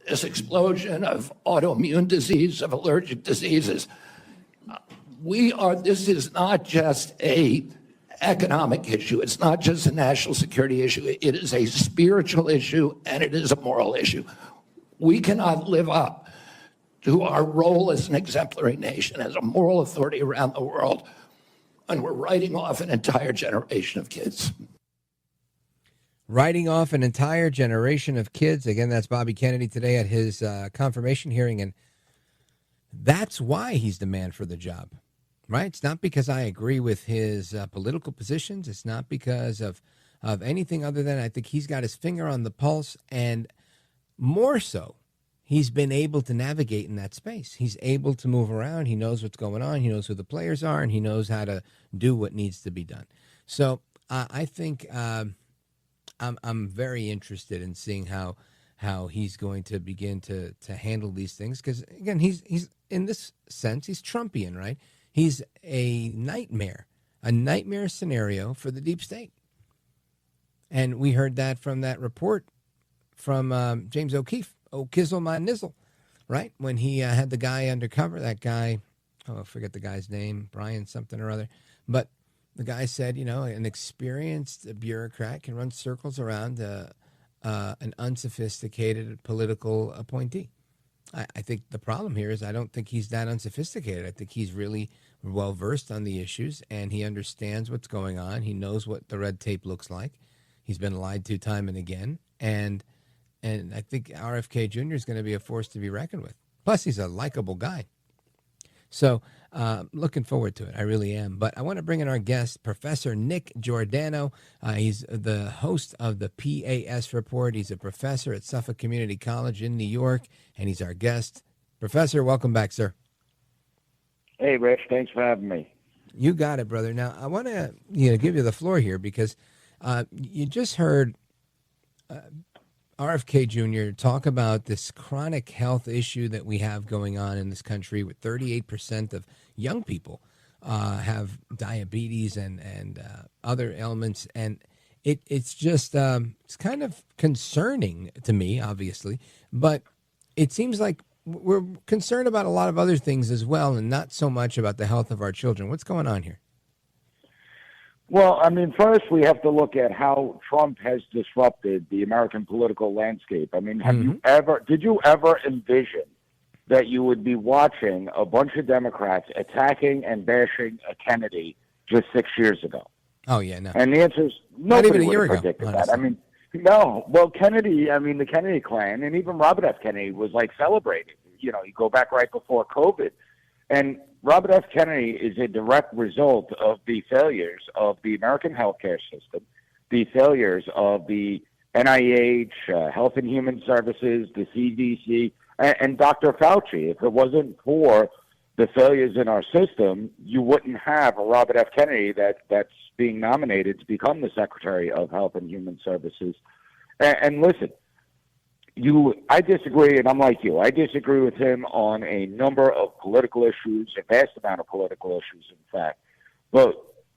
Speaker 14: this explosion of autoimmune disease, of allergic diseases. This is not just an economic issue. It's not just a national security issue. It is a spiritual issue, and it is a moral issue. We cannot live up to our role as an exemplary nation, as a moral authority around the world, and we're writing off an entire generation of kids.
Speaker 2: Writing off an entire generation of kids. Again, that's Bobby Kennedy today at his confirmation hearing, and that's why he's the man for the job, right? It's not because I agree with his political positions. It's not because of anything other than I think he's got his finger on the pulse, and more so, he's been able to navigate in that space. He's able to move around. He knows what's going on. He knows who the players are, and he knows how to do what needs to be done. So I think I'm very interested in seeing how he's going to begin to handle these things. Because, again, he's in this sense, he's Trumpian, right? He's a nightmare scenario for the deep state. And we heard that from that report from James O'Keefe, O'Kizzle My Nizzle, right? When he had the guy undercover, that guy, I forget the guy's name, Brian something or other. But the guy said, an experienced bureaucrat can run circles around an unsophisticated political appointee. I think the problem here is I don't think he's that unsophisticated. I think he's really well-versed on the issues, and he understands what's going on. He knows what the red tape looks like. He's been lied to time and again. And I think RFK Jr. is going to be a force to be reckoned with. Plus, he's a likable guy. So looking forward to it. I really am. But I want to bring in our guest, Professor Nick Giordano. He's the host of the PAS Report. He's a professor at Suffolk Community College in New York, and he's our guest. Professor, welcome back, sir.
Speaker 16: Hey, Rich. Thanks for having me.
Speaker 2: You got it, brother. Now, I want to give you the floor here because you just heard RFK Jr. talk about this chronic health issue that we have going on in this country with 38% of young people have diabetes and other ailments. And it's just it's kind of concerning to me, obviously, but it seems like we're concerned about a lot of other things as well and not so much about the health of our children. What's going on here?
Speaker 16: Well, first we have to look at how Trump has disrupted the American political landscape. Did you ever envision that you would be watching a bunch of Democrats attacking and bashing a Kennedy just 6 years ago?
Speaker 2: Oh, yeah, no.
Speaker 16: And the answer is nobody would have predicted that. No. Well, Kennedy, the Kennedy clan, and even Robert F. Kennedy was celebrated. You go back right before COVID. And Robert F. Kennedy is a direct result of the failures of the American healthcare system, the failures of the NIH, Health and Human Services, the CDC, and Dr. Fauci. If it wasn't for the failures in our system, you wouldn't have a Robert F. Kennedy that's being nominated to become the Secretary of Health and Human Services. And listen, I disagree, and I'm like you. I disagree with him on a number of political issues, a vast amount of political issues, in fact. But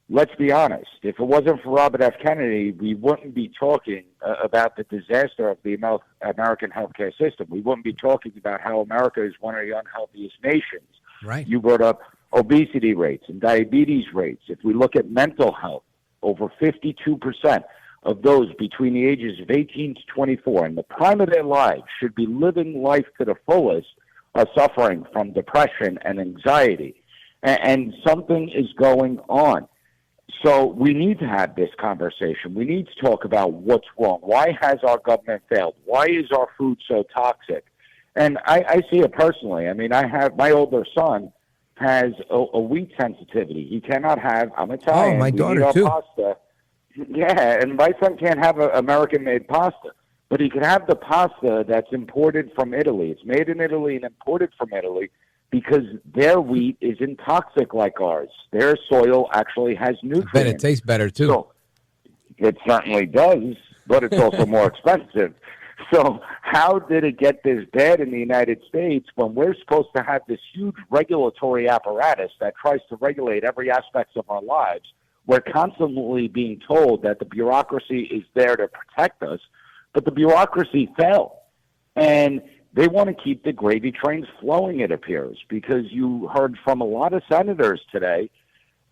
Speaker 16: let's be honest. If it wasn't for Robert F. Kennedy, we wouldn't be talking about the disaster of the American healthcare system. We wouldn't be talking about how America is one of the unhealthiest nations.
Speaker 2: Right.
Speaker 16: You brought up obesity rates and diabetes rates. If we look at mental health, over 52% of those between the ages of 18 to 24 in the prime of their lives should be living life to the fullest are suffering from depression and anxiety. And something is going on. So we need to have this conversation. We need to talk about what's wrong. Why has our government failed? Why is our food so toxic? And I see it personally. I have my older son has a wheat sensitivity. He cannot have, I'm Italian.
Speaker 2: Oh, my daughter too.
Speaker 16: Pasta. Yeah, and my son can't have American-made pasta, but he can have the pasta that's imported from Italy. It's made in Italy and imported from Italy because their wheat isn't toxic like ours. Their soil actually has nutrients.
Speaker 2: I bet it tastes better, too.
Speaker 16: So, it certainly does, but it's also more expensive. So how did it get this bad in the United States when we're supposed to have this huge regulatory apparatus that tries to regulate every aspect of our lives? We're constantly being told that the bureaucracy is there to protect us, but the bureaucracy fell. And they want to keep the gravy trains flowing, it appears, because you heard from a lot of senators today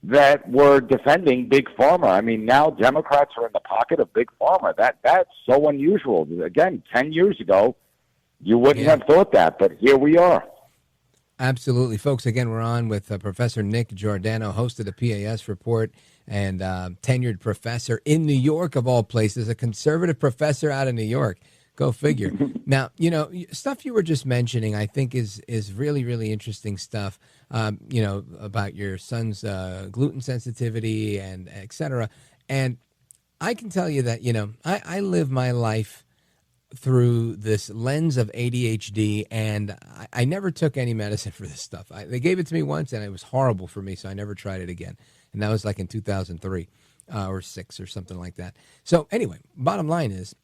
Speaker 16: that were defending Big Pharma. I mean, now Democrats are in the pocket of Big Pharma. That's so unusual. Again, 10 years ago, you wouldn't have thought that, but here we are.
Speaker 2: Absolutely. Folks, again, we're on with Professor Nick Giordano, host of the PAS Report and tenured professor in New York, of all places, a conservative professor out of New York. Go figure. Now, stuff you were just mentioning, I think is really, really interesting stuff, about your son's gluten sensitivity and et cetera. And I can tell you that, I live my life through this lens of ADHD, and I never took any medicine for this stuff. They gave it to me once, and it was horrible for me, so I never tried it again. And that was like in 2003 or 6 or something like that. So anyway, bottom line is,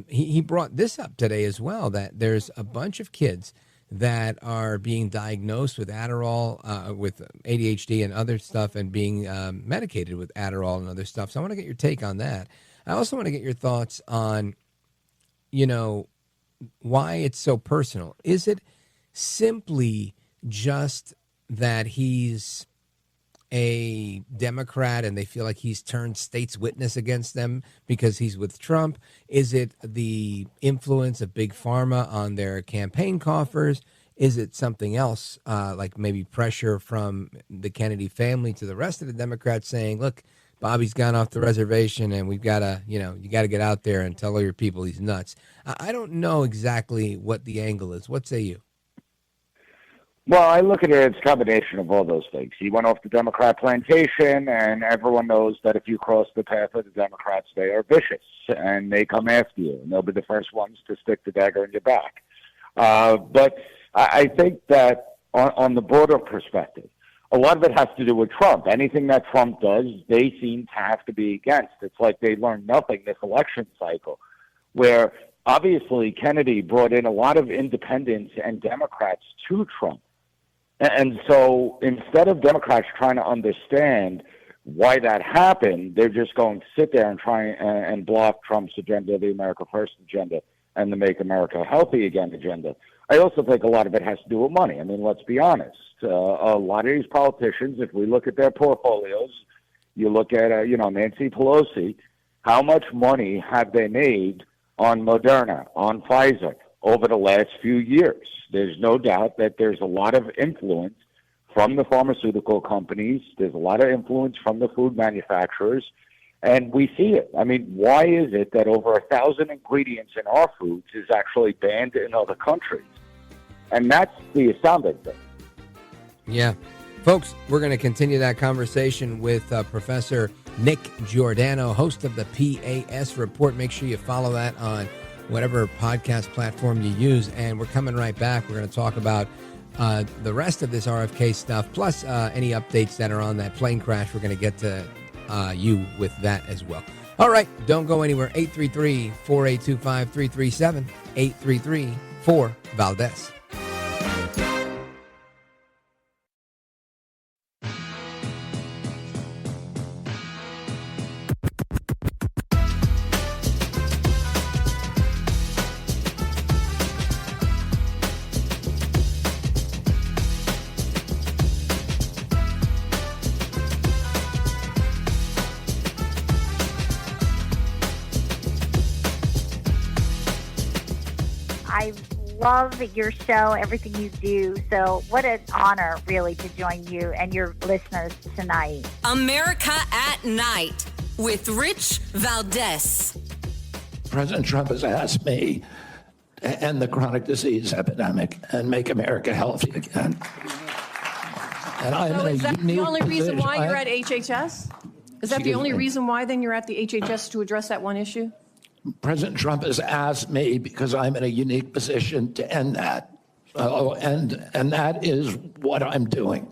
Speaker 2: he brought this up today as well, that there's a bunch of kids that are being diagnosed with Adderall, with ADHD and other stuff, and being medicated with Adderall and other stuff. So I want to get your take on that. I also want to get your thoughts on, why it's so personal. Is it simply just that he's a Democrat and they feel like he's turned state's witness against them because he's with Trump? Is it the influence of Big Pharma on their campaign coffers? Is it something else, like maybe pressure from the Kennedy family to the rest of the Democrats saying, look, Bobby's gone off the reservation and we've got to, you got to get out there and tell all your people he's nuts. I don't know exactly what the angle is. What say you?
Speaker 16: Well, I look at it as a combination of all those things. He went off the Democrat plantation, and everyone knows that if you cross the path of the Democrats, they are vicious, and they come after you, and they'll be the first ones to stick the dagger in your back. But I think that on the broader perspective, a lot of it has to do with Trump. Anything that Trump does, they seem to have to be against. It's like they learned nothing this election cycle, where obviously Kennedy brought in a lot of independents and Democrats to Trump. And so instead of Democrats trying to understand why that happened, they're just going to sit there and try and block Trump's agenda, the America First agenda, and the Make America Healthy Again agenda. I also think a lot of it has to do with money. I mean, let's be honest. A lot of these politicians, if we look at their portfolios, you look at, Nancy Pelosi, how much money have they made on Moderna, on Pfizer, over the last few years? There's no doubt that there's a lot of influence from the pharmaceutical companies. There's a lot of influence from the food manufacturers, and we see it. I mean, why is it that over 1,000 ingredients in our foods is actually banned in other countries? And that's the astounding thing.
Speaker 2: Yeah. Folks, we're going to continue that conversation with Professor Nick Giordano, host of the PAS Report. Make sure you follow that on whatever podcast platform you use. And we're coming right back. We're going to talk about the rest of this RFK stuff, plus any updates that are on that plane crash. We're going to get to you with that as well. All right. Don't go anywhere. 833-482-5337. 833-4-VALDEZ.
Speaker 17: Love your show, everything you do. So what an honor, really, to join you and your listeners tonight.
Speaker 1: America at Night with Rich Valdez.
Speaker 14: President Trump has asked me to end the chronic disease epidemic and make America healthy again. And I'm
Speaker 18: So
Speaker 14: in
Speaker 18: is
Speaker 14: a
Speaker 18: that the
Speaker 14: unique
Speaker 18: only reason
Speaker 14: position.
Speaker 18: why you're at HHS? Is that the only reason why then you're at the HHS to address that one issue?
Speaker 14: President Trump has asked me, because I'm in a unique position, to end that. And that is what I'm doing.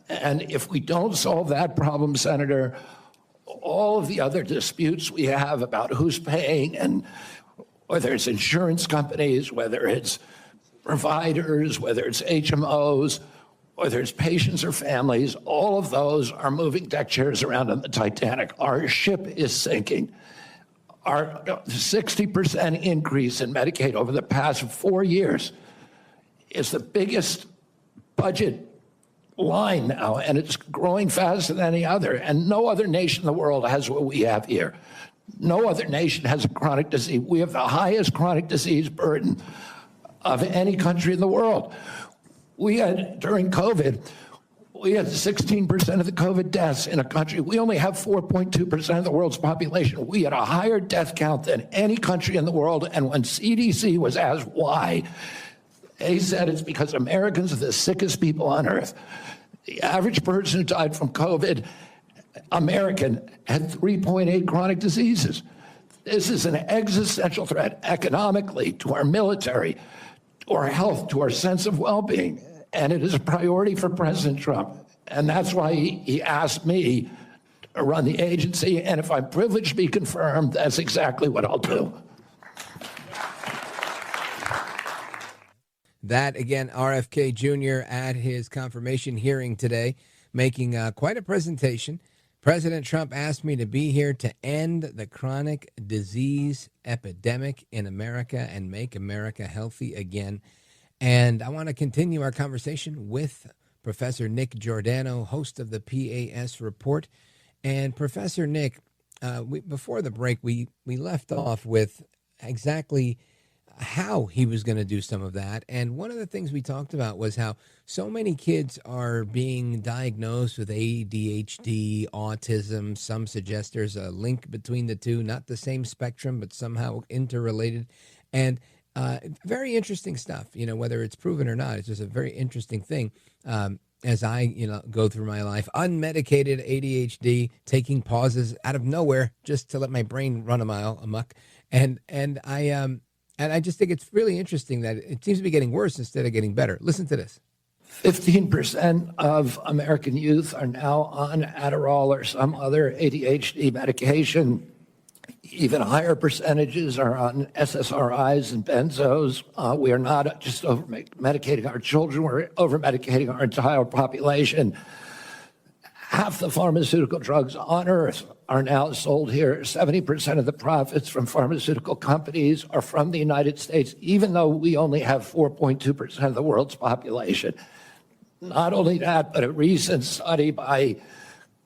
Speaker 14: And if we don't solve that problem, Senator, all of the other disputes we have about who's paying, and whether it's insurance companies, whether it's providers, whether it's HMOs, whether it's patients or families, all of those are moving deck chairs around on the Titanic. Our ship is sinking. Our 60% increase in Medicaid over the past 4 years is the biggest budget line now, and it's growing faster than any other. And no other nation in the world has what we have here. No other nation has a chronic disease. We have the highest chronic disease burden of any country in the world. We had, during COVID, we had 16% of the COVID deaths in a country. We only have 4.2% of the world's population. We had a higher death count than any country in the world. And when CDC was asked why, they said it's because Americans are the sickest people on earth. The average person who died from COVID, American, had 3.8 chronic diseases. This is an existential threat economically, to our military, to our health, to our sense of well-being. And it is a priority for President Trump. And that's why he asked me to run the agency. And if I'm privileged to be confirmed, that's exactly what I'll do.
Speaker 2: That, again, RFK Jr. at his confirmation hearing today, making quite a presentation. President Trump asked me to be here to end the chronic disease epidemic in America and make America healthy again. And I want to continue our conversation with Professor Nick Giordano, host of the PAS Report. And Professor Nick, before the break, we left off with exactly how he was going to do some of that. And one of the things we talked about was how so many kids are being diagnosed with ADHD, autism. Some suggest there's a link between the two, not the same spectrum, but somehow interrelated. And very interesting stuff, whether it's proven or not. It's just a very interesting thing. As I, go through my life, unmedicated ADHD, taking pauses out of nowhere just to let my brain run a mile amok. And I just think it's really interesting that it seems to be getting worse instead of getting better. Listen to this.
Speaker 14: 15% of American youth are now on Adderall or some other ADHD medication. Even higher percentages are on SSRIs and benzos. We are not just over-medicating our children, we're over-medicating our entire population. Half the pharmaceutical drugs on earth are now sold here. 70% of the profits from pharmaceutical companies are from the United States, even though we only have 4.2% of the world's population. Not only that, but a recent study by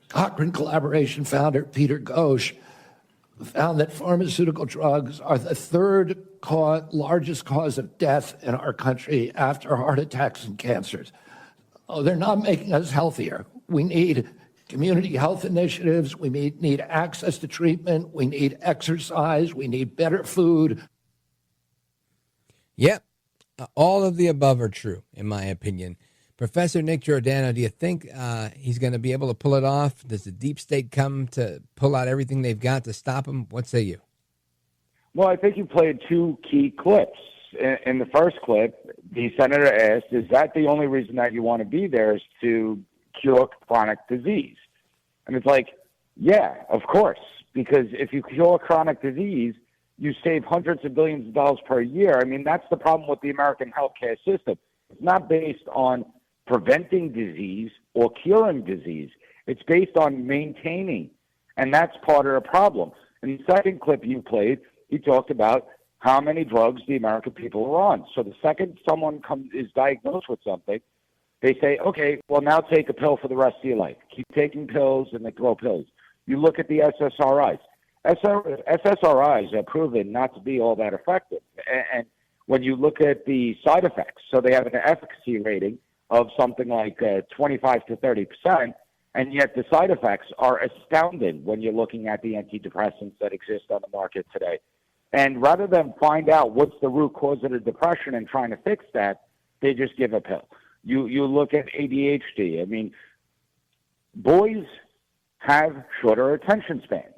Speaker 14: Cochrane Collaboration founder Peter Ghosh found that pharmaceutical drugs are the third largest cause of death in our country after heart attacks and cancers. Oh, they're not making us healthier. We need community health initiatives. We need access to treatment. We need exercise. We need better food.
Speaker 2: Yep. All of the above are true, in my opinion. Professor Nick Giordano, do you think he's going to be able to pull it off? Does the deep state come to pull out everything they've got to stop him? What say you?
Speaker 16: Well, I think you played two key clips. In the first clip, the senator asked, is that the only reason that you want to be there is to cure chronic disease? And it's like, yeah, of course, because if you cure chronic disease, you save hundreds of billions of dollars per year. I mean, that's the problem with the American healthcare system. It's not based on preventing disease or curing disease. It's based on maintaining, and that's part of the problem. In the second clip you played, he talked about how many drugs the American people are on. So the second someone is diagnosed with something, they say, okay, well, now take a pill for the rest of your life. Keep taking pills, and they throw pills. You look at the SSRIs. SSRIs are proven not to be all that effective. And when you look at the side effects, so they have an efficacy rating of something like 25 to 30%, and yet the side effects are astounding when you're looking at the antidepressants that exist on the market today. And rather than find out what's the root cause of the depression and trying to fix that, they just give a pill. You look at ADHD. I mean, boys have shorter attention spans.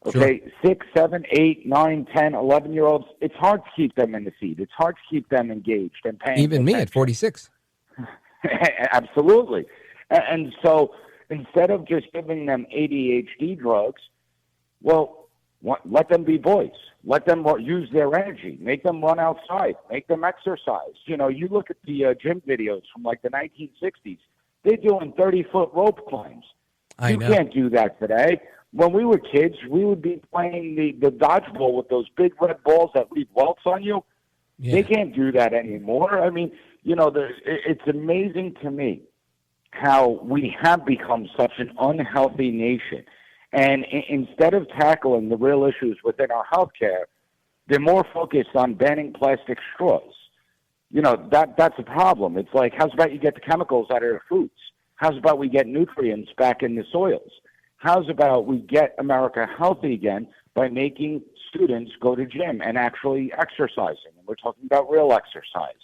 Speaker 16: Okay, sure. 6, 7, 8, 9, 10, 11-year-olds, it's hard to keep them in the seat. It's hard to keep them engaged and paying
Speaker 2: Even
Speaker 16: attention.
Speaker 2: me at 46.
Speaker 16: Absolutely. And so instead of just giving them ADHD drugs, well, let them be boys. Let them use their energy. Make them run outside. Make them exercise. You know, you look at the gym videos from like the 1960s. They're doing 30-foot rope climbs.
Speaker 2: I know.
Speaker 16: You can't do that today. When we were kids, we would be playing the dodgeball with those big red balls that leave welts on you. Yeah. They can't do that anymore. I mean, you know, it's amazing to me how we have become such an unhealthy nation. And instead of tackling the real issues within our healthcare, they're more focused on banning plastic straws. You know, that's a problem. It's like, how's about you get the chemicals out of your foods? How's about we get nutrients back in the soils? How's about we get America healthy again by making students go to gym and actually exercising? And we're talking about real exercise.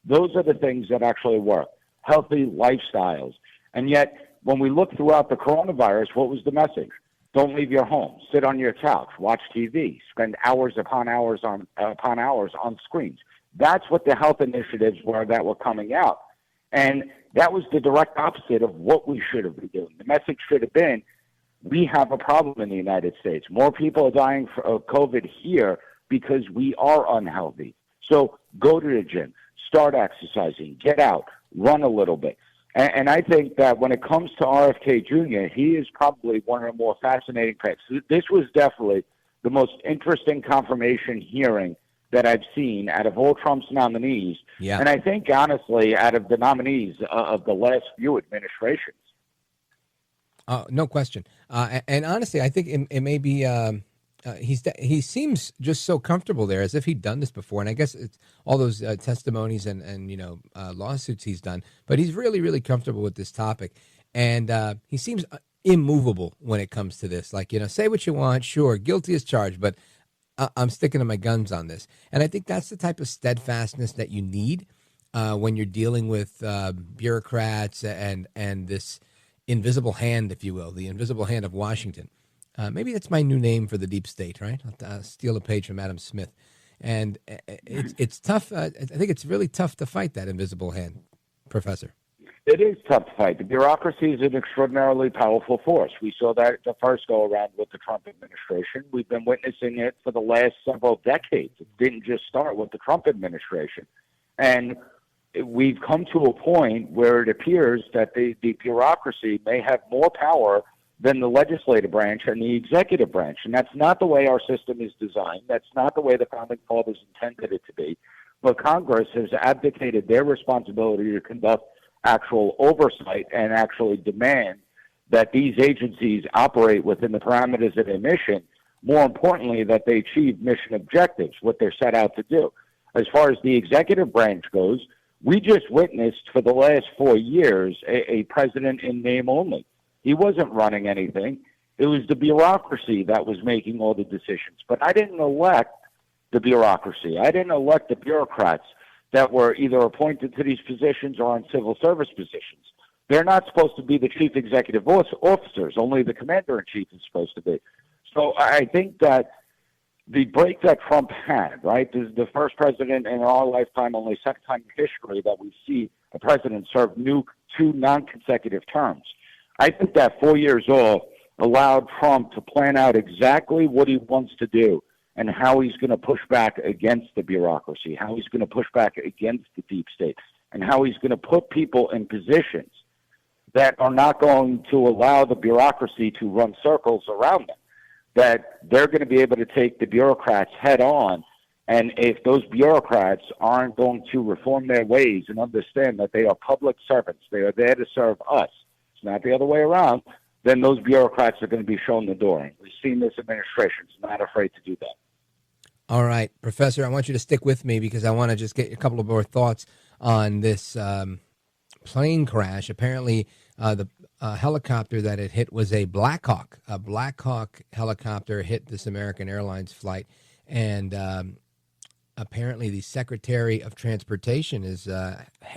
Speaker 16: Those are the things that actually work. Healthy lifestyles. And yet, when we look throughout the coronavirus, what was the message? Don't leave your home. Sit on your couch. Watch TV. Spend hours upon hours on screens. That's what the health initiatives were that were coming out. And that was the direct opposite of what we should have been doing. The message should have been, we have a problem in the United States. More people are dying of COVID here because we are unhealthy. So go to the gym, start exercising, get out, run a little bit. And I think that when it comes to RFK Jr., he is probably one of the more fascinating picks. This was definitely the most interesting confirmation hearing that I've seen out of all Trump's nominees.
Speaker 2: Yeah.
Speaker 16: And I think, honestly, out of the nominees of the last few administrations.
Speaker 2: No question. And honestly, I think it may be he seems just so comfortable there, as if he'd done this before. And I guess it's all those testimonies and lawsuits he's done. But he's really, really comfortable with this topic. And he seems immovable when it comes to this. Like, say what you want. Sure, guilty as charged, but I'm sticking to my guns on this. And I think that's the type of steadfastness that you need when you're dealing with bureaucrats and this invisible hand, if you will, the invisible hand of Washington. Maybe that's my new name for the deep state, right? I'll steal a page from Adam Smith. And it's tough. I think it's really tough to fight that invisible hand, Professor.
Speaker 16: It is tough to fight. The bureaucracy is an extraordinarily powerful force. We saw that the first go-around with the Trump administration. We've been witnessing it for the last several decades. It didn't just start with the Trump administration. And we've come to a point where it appears that the bureaucracy may have more power than the legislative branch and the executive branch. And that's not the way our system is designed. That's not the way the founding fathers intended it to be. But Congress has abdicated their responsibility to conduct actual oversight and actually demand that these agencies operate within the parameters of their mission. More importantly, that they achieve mission objectives, what they're set out to do. As far as the executive branch goes, we just witnessed for the last 4 years a president in name only. He wasn't running anything. It was the bureaucracy that was making all the decisions. But I didn't elect the bureaucracy. I didn't elect the bureaucrats that were either appointed to these positions or on civil service positions. They're not supposed to be the chief executive officers. Only the commander-in-chief is supposed to be. So I think that the break that Trump had, right, this is the first president in our lifetime, only second time in history that we see a president serve two non-consecutive terms. I think that 4 years off allowed Trump to plan out exactly what he wants to do and how he's going to push back against the bureaucracy, how he's going to push back against the deep state, and how he's going to put people in positions that are not going to allow the bureaucracy to run circles around them, that they're going to be able to take the bureaucrats head on. And if those bureaucrats aren't going to reform their ways and understand that they are public servants, they are there to serve us, it's not the other way around, then those bureaucrats are going to be shown the door. And we've seen this administration is not afraid to do that.
Speaker 2: All right, Professor, I want you to stick with me because I want to just get a couple of more thoughts on this plane crash. Apparently, the helicopter that it hit was a Black Hawk. A Black Hawk helicopter hit this American Airlines flight, and apparently the Secretary of Transportation is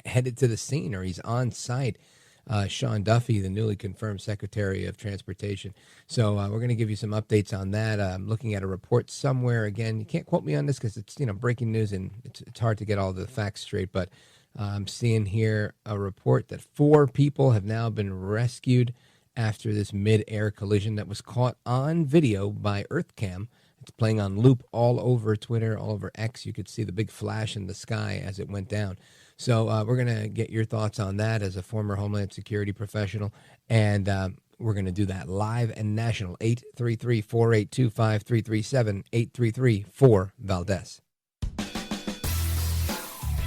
Speaker 2: headed to the scene, or he's on site. Sean Duffy, the newly confirmed Secretary of Transportation. So we're going to give you some updates on that. I'm looking at a report somewhere. Again, you can't quote me on this because it's breaking news and it's hard to get all the facts straight. But I'm seeing here a report that 4 people have now been rescued after this mid-air collision that was caught on video by EarthCam. It's playing on loop all over Twitter, all over X. You could see the big flash in the sky as it went down. So we're going to get your thoughts on that as a former Homeland Security professional. And we're going to do that live and national. 833-482-5337, 833-4-VALDEZ.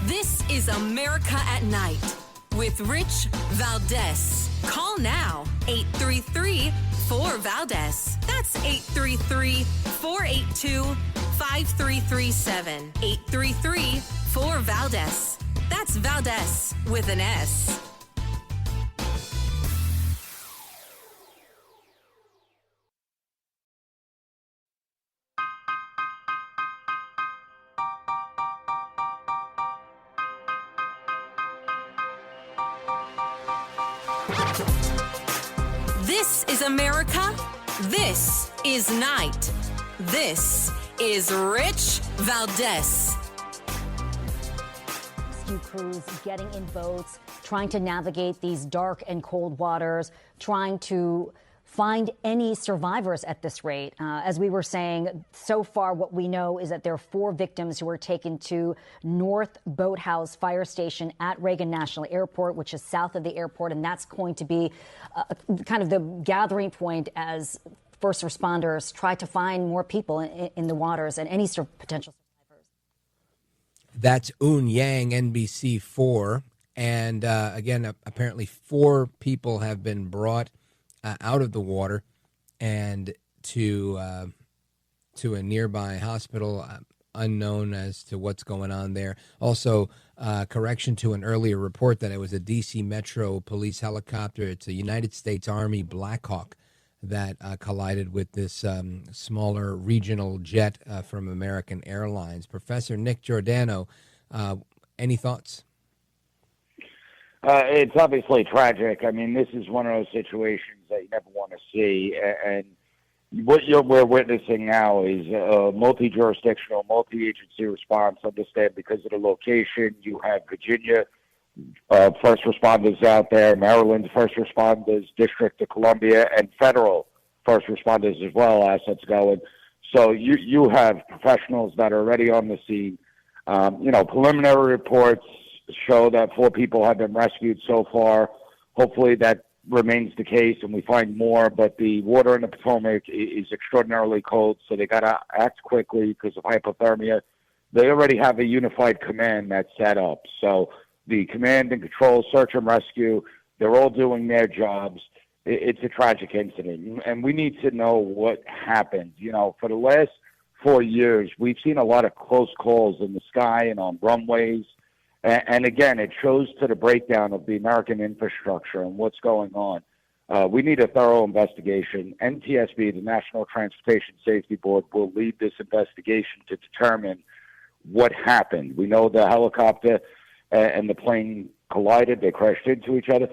Speaker 1: This is America at Night with Rich Valdez. Call now, 833-4-VALDEZ. That's 833-482-5337, 833-4-VALDEZ. That's Valdez with an S. This is America. This is Night. This is Rich Valdez.
Speaker 19: Rescue crews getting in boats, trying to navigate these dark and cold waters, trying to find any survivors at this rate. As we were saying, so far what we know is that there are 4 victims who were taken to North Boathouse Fire Station at Reagan National Airport, which is south of the airport, and that's going to be kind of the gathering point as first responders try to find more people in the waters and any potential survivors.
Speaker 2: That's Un Yang, NBC4. And again, apparently 4 people have been brought out of the water and to a nearby hospital, unknown as to what's going on there. Also, correction to an earlier report that it was a D.C. Metro police helicopter. It's a United States Army Black Hawk that collided with this smaller regional jet from American Airlines. Professor Nick Giordano, any thoughts?
Speaker 16: It's obviously tragic. I mean, this is one of those situations that you never want to see. And what we're witnessing now is a multi-jurisdictional, multi-agency response. Understand, because of the location, you have Virginia first responders out there, Maryland first responders, District of Columbia, and federal first responders as well, assets going. So you have professionals that are already on the scene. Preliminary reports show that 4 people have been rescued so far. Hopefully that remains the case and we find more, but the water in the Potomac is extraordinarily cold, so they got to act quickly because of hypothermia. They already have a unified command that's set up. So the command and control, search and rescue, they're all doing their jobs. It's a tragic incident, and we need to know what happened. For the last 4 years, we've seen a lot of close calls in the sky and on runways. And again, it shows to the breakdown of the American infrastructure and what's going on. We need a thorough investigation. NTSB, the National Transportation Safety Board, will lead this investigation to determine what happened. We know the helicopter and the plane collided. They crashed into each other.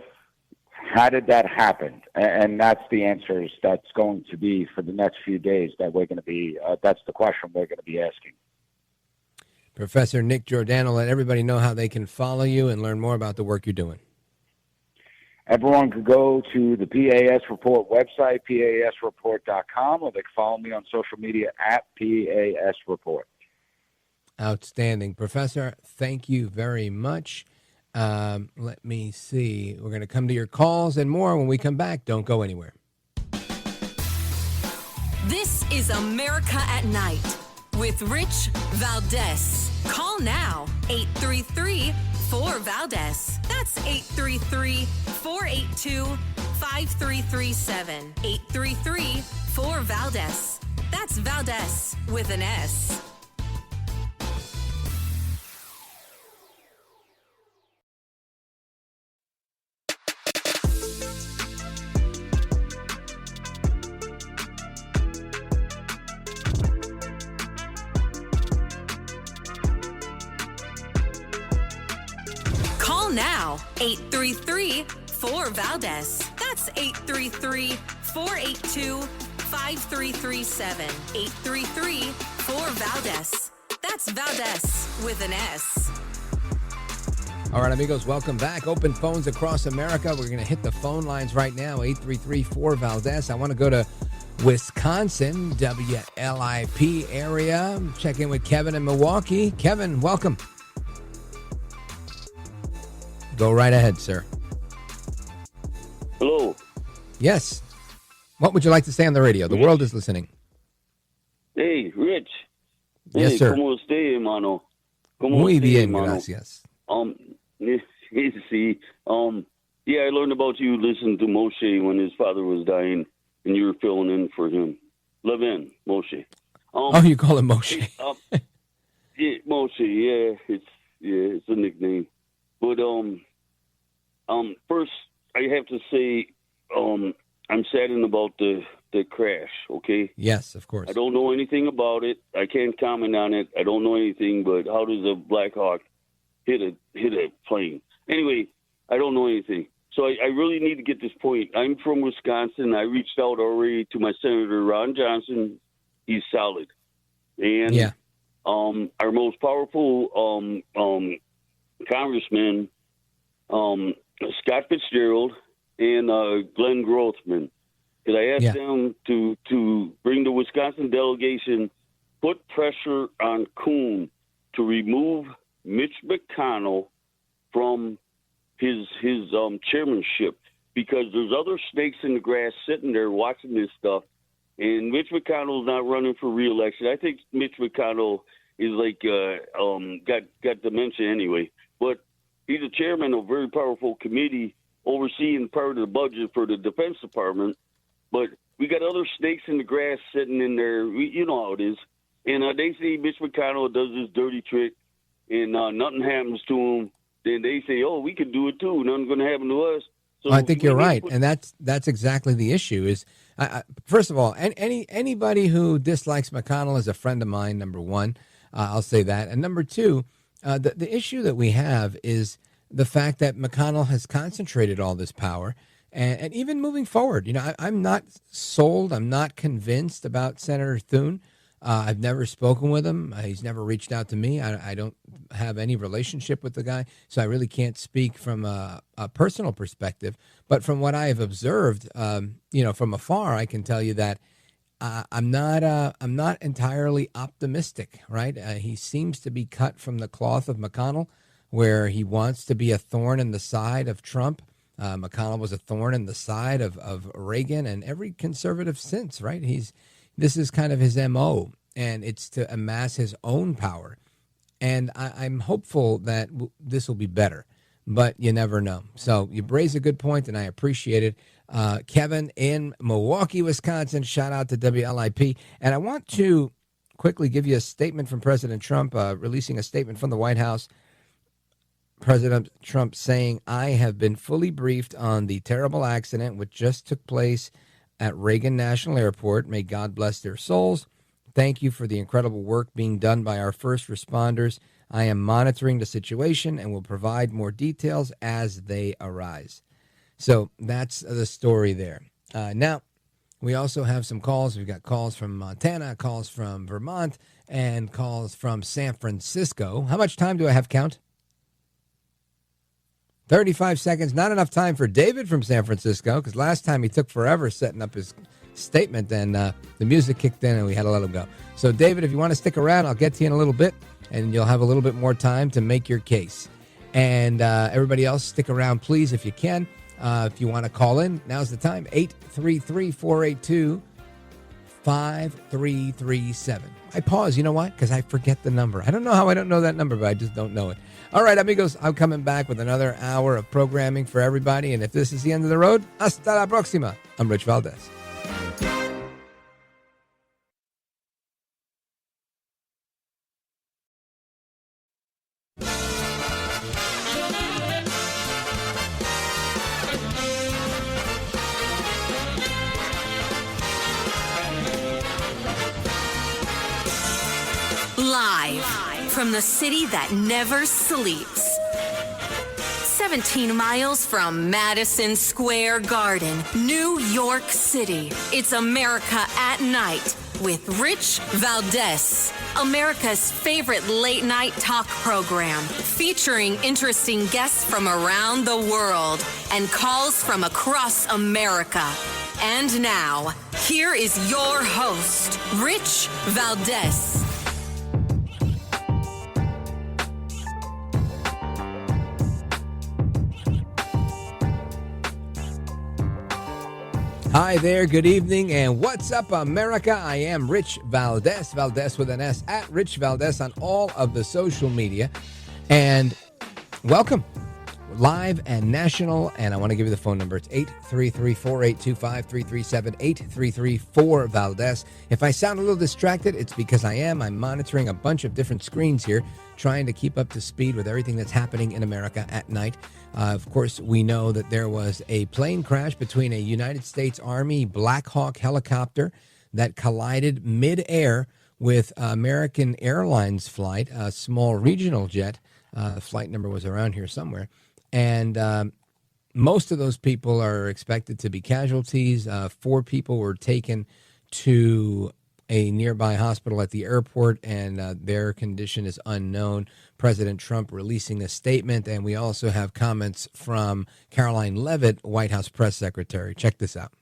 Speaker 16: How did that happen? And that's the answers that's going to be for the next few days that we're going to be, that's the question we're going to be asking.
Speaker 2: Professor Nick Giordano, let everybody know how they can follow you and learn more about the work you're doing.
Speaker 16: Everyone could go to the PAS Report website, pasreport.com, or they can follow me on social media at PAS Report.
Speaker 2: Outstanding. Professor, thank you very much. Let me see. We're going to come to your calls and more when we come back. Don't go anywhere.
Speaker 1: This is America at Night with Rich Valdez. Call now, 833-4-VALDEZ. That's 833-482-5337. 833-4-VALDEZ. That's Valdez with an S. now. 833-4-VALDEZ. That's 833-482-5337. 833-4-VALDEZ. That's Valdez with an S.
Speaker 2: All right, amigos, welcome back. Open phones across America. We're going to hit the phone lines right now, 833-4-VALDEZ. I want to go to Wisconsin, WLIP area. Check in with Kevin in Milwaukee. Kevin, welcome. Go right ahead, sir.
Speaker 20: Hello.
Speaker 2: Yes. What would you like to say on the radio? The world is listening.
Speaker 20: Hey, Rich.
Speaker 2: Yes,
Speaker 20: hey,
Speaker 2: sir.
Speaker 20: ¿Cómo esté, hermano?
Speaker 2: Muy bien,
Speaker 20: hermano?
Speaker 2: gracias.
Speaker 20: Yeah, I learned about you listening to Moshe when his father was dying, and you were filling in for him. Levin, Moshe.
Speaker 2: Oh, you call him Moshe?
Speaker 20: Yeah, Moshe. Yeah, it's a nickname. But first, I have to say, I'm saddened about the crash. Okay.
Speaker 2: Yes, of course.
Speaker 20: I don't know anything about it. I can't comment on it. I don't know anything. But how does a Black Hawk hit a plane? Anyway, I don't know anything. So I really need to get this point. I'm from Wisconsin. I reached out already to my Senator Ron Johnson. He's solid. And our most powerful congressman, Scott Fitzgerald and Glenn Grothman. Because I asked them to bring the Wisconsin delegation, put pressure on Kuhn to remove Mitch McConnell from his chairmanship, because there's other snakes in the grass sitting there watching this stuff, and Mitch McConnell's not running for re-election. I think Mitch McConnell is like got dementia anyway, but he's a chairman of a very powerful committee overseeing part of the budget for the Defense Department. But we got other snakes in the grass sitting in there. You know how it is. And they say Mitch McConnell does this dirty trick, and nothing happens to him. Then they say, "Oh, we can do it too. Nothing's going to happen to us." So
Speaker 2: well, I think you're right, and that's exactly the issue. Is first of all, anybody who dislikes McConnell is a friend of mine. Number one, I'll say that, and number two, the issue that we have is the fact that McConnell has concentrated all this power. And even moving forward, I'm not sold. I'm not convinced about Senator Thune. I've never spoken with him. He's never reached out to me. I don't have any relationship with the guy, so I really can't speak from a personal perspective. But from what I have observed, from afar, I can tell you that I'm not entirely optimistic. Right? He seems to be cut from the cloth of McConnell, where he wants to be a thorn in the side of Trump. McConnell was a thorn in the side of Reagan and every conservative since, right? This is kind of his MO, and it's to amass his own power. And I'm hopeful that this will be better, but you never know. So you raise a good point, and I appreciate it. Kevin in Milwaukee, Wisconsin, shout out to WLIP. And I want to quickly give you a statement from President Trump, releasing a statement from the White House. President Trump saying, "I have been fully briefed on the terrible accident which just took place at Reagan National Airport. May God bless their souls. Thank you for the incredible work being done by our first responders. I am monitoring the situation and will provide more details as they arise." So that's the story there. Now, we also have some calls. We've got calls from Montana, calls from Vermont, and calls from San Francisco. How much time do I have, Count? 35 seconds. Not enough time for David from San Francisco, because last time he took forever setting up his statement, and the music kicked in and we had to let him go. So, David, if you want to stick around, I'll get to you in a little bit, and you'll have a little bit more time to make your case. And everybody else, stick around, please, if you can. If you want to call in, now's the time. 833-482-5337. I pause. You know why? Because I forget the number. I don't know how I don't know that number, but I just don't know it. All right, amigos, I'm coming back with another hour of programming for everybody. And if this is the end of the road, hasta la próxima. I'm Rich Valdez.
Speaker 1: Live from the city that never sleeps. 17 miles from Madison Square Garden, New York City. It's America at Night with Rich Valdez, America's favorite late night talk program, featuring interesting guests from around the world and calls from across America. And now, here is your host, Rich Valdez.
Speaker 2: Hi there, good evening, and what's up, America? I am Rich Valdez, Valdez with an S, at Rich Valdez on all of the social media. And welcome, live and national, and I want to give you the phone number. It's 833-482-5337, 833-4-VALDEZ. If I sound a little distracted, it's because I'm monitoring a bunch of different screens here, trying to keep up to speed with everything that's happening in America at night. Of course, we know that there was a plane crash between a United States Army Black Hawk helicopter that collided midair with American Airlines flight, a small regional jet. The flight number was around here somewhere. And most of those people are expected to be casualties. 4 people were taken to a nearby hospital at the airport, and their condition is unknown. President Trump releasing a statement, and we also have comments from Caroline Leavitt, White House press secretary. Check this out.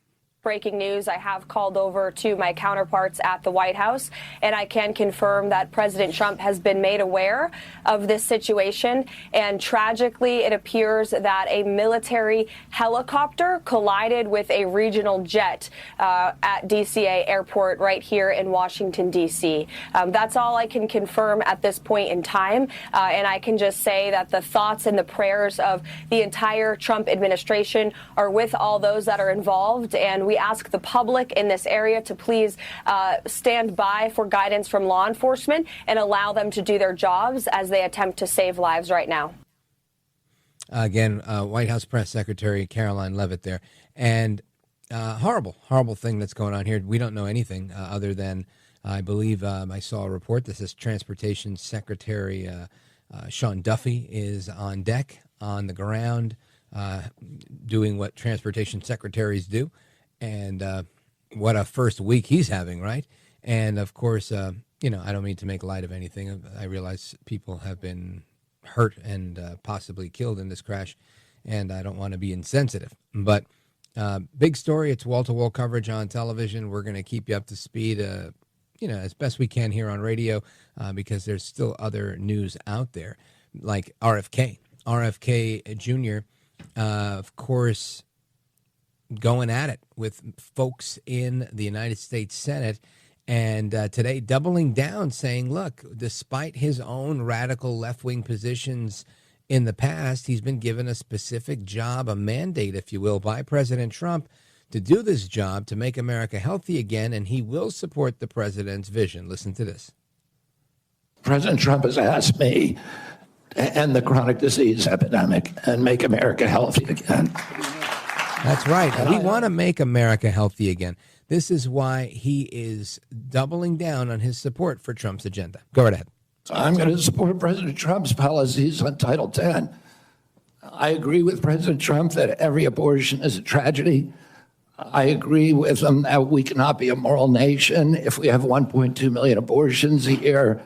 Speaker 21: Breaking news, I have called over to my counterparts at the White House, and I can confirm that President Trump has been made aware of this situation. And tragically, it appears that a military helicopter collided with a regional jet at DCA Airport right here in Washington, D.C. That's all I can confirm at this point in time. And I can just say that the thoughts and the prayers of the entire Trump administration are with all those that are involved. And we ask the public in this area to please stand by for guidance from law enforcement and allow them to do their jobs as they attempt to save lives right now.
Speaker 2: Again, White House Press Secretary Caroline Leavitt there. And horrible thing that's going on here. We don't know anything other than, I believe I saw a report that says Transportation Secretary Sean Duffy is on deck, on the ground, doing what transportation secretaries do. And what a first week he's having, right? And, of course, I don't mean to make light of anything. I realize people have been hurt and possibly killed in this crash, and I don't want to be insensitive. But big story. It's wall-to-wall coverage on television. We're going to keep you up to speed, as best we can here on radio, because there's still other news out there, like RFK Jr., of course, going at it with folks in the United States Senate, and today doubling down, saying, look, despite his own radical left-wing positions in the past, he's been given a specific job, a mandate, if you will, by President Trump to do this job, to make America healthy again, and he will support the president's vision. Listen to this.
Speaker 14: President Trump has asked me to end the chronic disease epidemic and make America healthy again.
Speaker 2: That's right. We want to make America healthy again. This is why he is doubling down on his support for Trump's agenda. Go right ahead.
Speaker 14: So I'm going to support President Trump's policies on Title X. I agree with President Trump that every abortion is a tragedy. I agree with him that we cannot be a moral nation if we have 1.2 million abortions a year.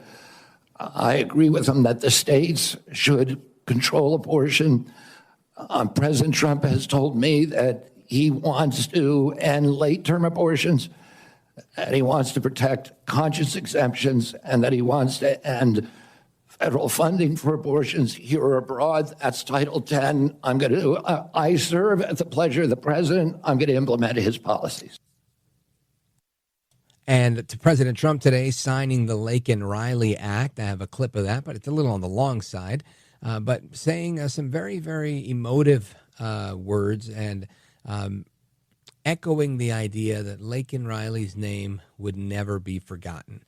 Speaker 14: I agree with him that the states should control abortion. President Trump has told me that he wants to end late-term abortions, and he wants to protect conscience exemptions, and that he wants to end federal funding for abortions here or abroad. That's Title X. I serve at the pleasure of the president. I'm going to implement his policies.
Speaker 2: And to President Trump today, signing the Laken Riley Act. I have a clip of that, but it's a little on the long side. But saying some very, very emotive words and echoing the idea that Laken Riley's name would never be forgotten.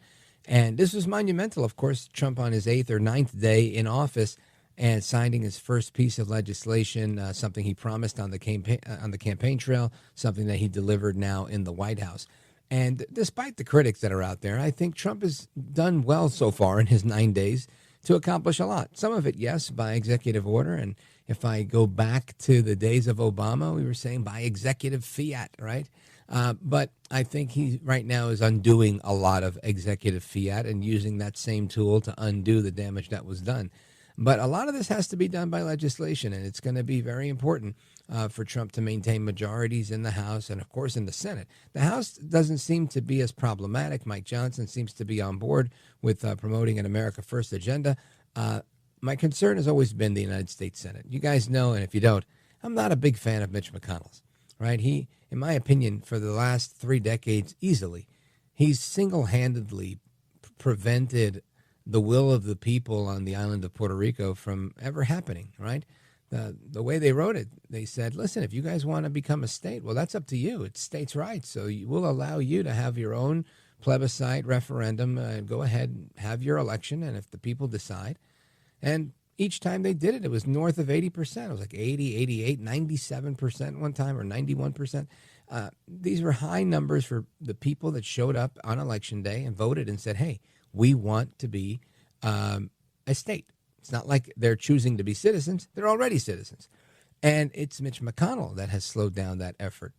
Speaker 2: And this was monumental, of course, Trump on his 8th or 9th day in office and signing his first piece of legislation, something he promised on the campaign trail, something that he delivered now in the White House. And despite the critics that are out there, I think Trump has done well so far in his 9 days to accomplish a lot. Some of it, yes, by executive order, and If I go back to the days of Obama, we were saying by executive fiat, right? But I think he right now is undoing a lot of executive fiat and using that same tool to undo the damage that was done. But a lot of this has to be done by legislation, and it's going to be very important for Trump to maintain majorities in the House and, of course, in the Senate. The House doesn't seem to be as problematic. Mike Johnson seems to be on board with promoting an America First agenda. My concern has always been the United States Senate. You guys know, and if you don't, I'm not a big fan of Mitch McConnell's, right? He, in my opinion, for the last 3 decades, easily, he's single-handedly prevented the will of the people on the island of Puerto Rico from ever happening, right? The way they wrote it, they said, listen, if you guys want to become a state, well, that's up to you. It's states' rights. So we'll allow you to have your own plebiscite referendum. Go ahead and have your election. And if the people decide, and each time they did it, it was north of 80%. It was like 80, 88, 97% one time, or 91%. These were high numbers for the people that showed up on election day and voted and said, hey, we want to be a state. It's not like they're choosing to be citizens. They're already citizens. And it's Mitch McConnell that has slowed down that effort.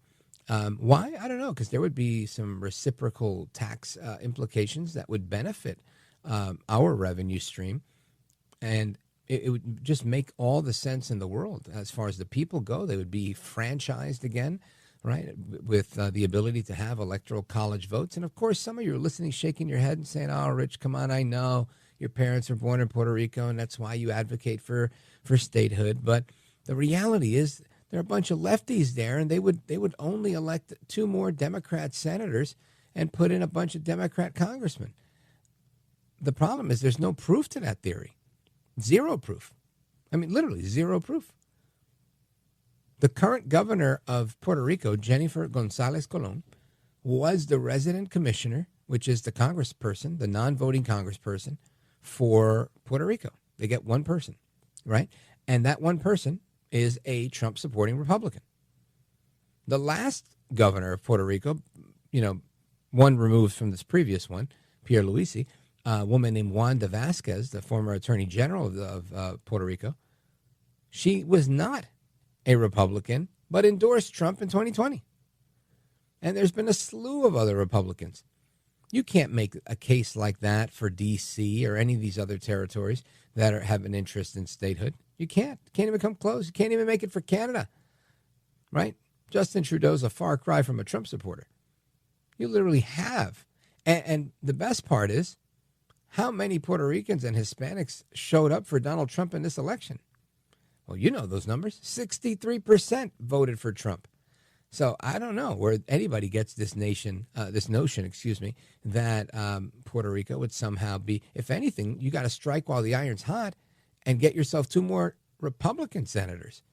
Speaker 2: Why? I don't know, because there would be some reciprocal tax implications that would benefit our revenue stream. And it would just make all the sense in the world. As far as the people go, they would be franchised again, right, with the ability to have electoral college votes. And, of course, some of you are listening, shaking your head and saying, oh, Rich, come on, I know your parents were born in Puerto Rico, and that's why you advocate for statehood. But the reality is there are a bunch of lefties there, and they would only elect 2 more Democrat senators and put in a bunch of Democrat congressmen. The problem is there's no proof to that theory. Zero proof. I mean, literally zero proof. The current governor of Puerto Rico, Jennifer Gonzalez Colon, was the resident commissioner, which is the congressperson, the non-voting congressperson for Puerto Rico. They get one person, right? And that one person is a Trump-supporting Republican. The last governor of Puerto Rico, one removed from this previous one, Pierre Luisi, a woman named Wanda Vasquez, the former attorney general of Puerto Rico, she was not a Republican, but endorsed Trump in 2020. And there's been a slew of other Republicans. You can't make a case like that for D.C. or any of these other territories that have an interest in statehood. You can't. Can't even come close. You can't even make it for Canada, right? Justin Trudeau's a far cry from a Trump supporter. You literally have. And the best part is how many Puerto Ricans and Hispanics showed up for Donald Trump in this election. Well, you know those numbers. 63% voted for Trump. So I don't know where anybody gets this notion, that Puerto Rico would somehow be, if anything, you got to strike while the iron's hot and get yourself 2 more Republican senators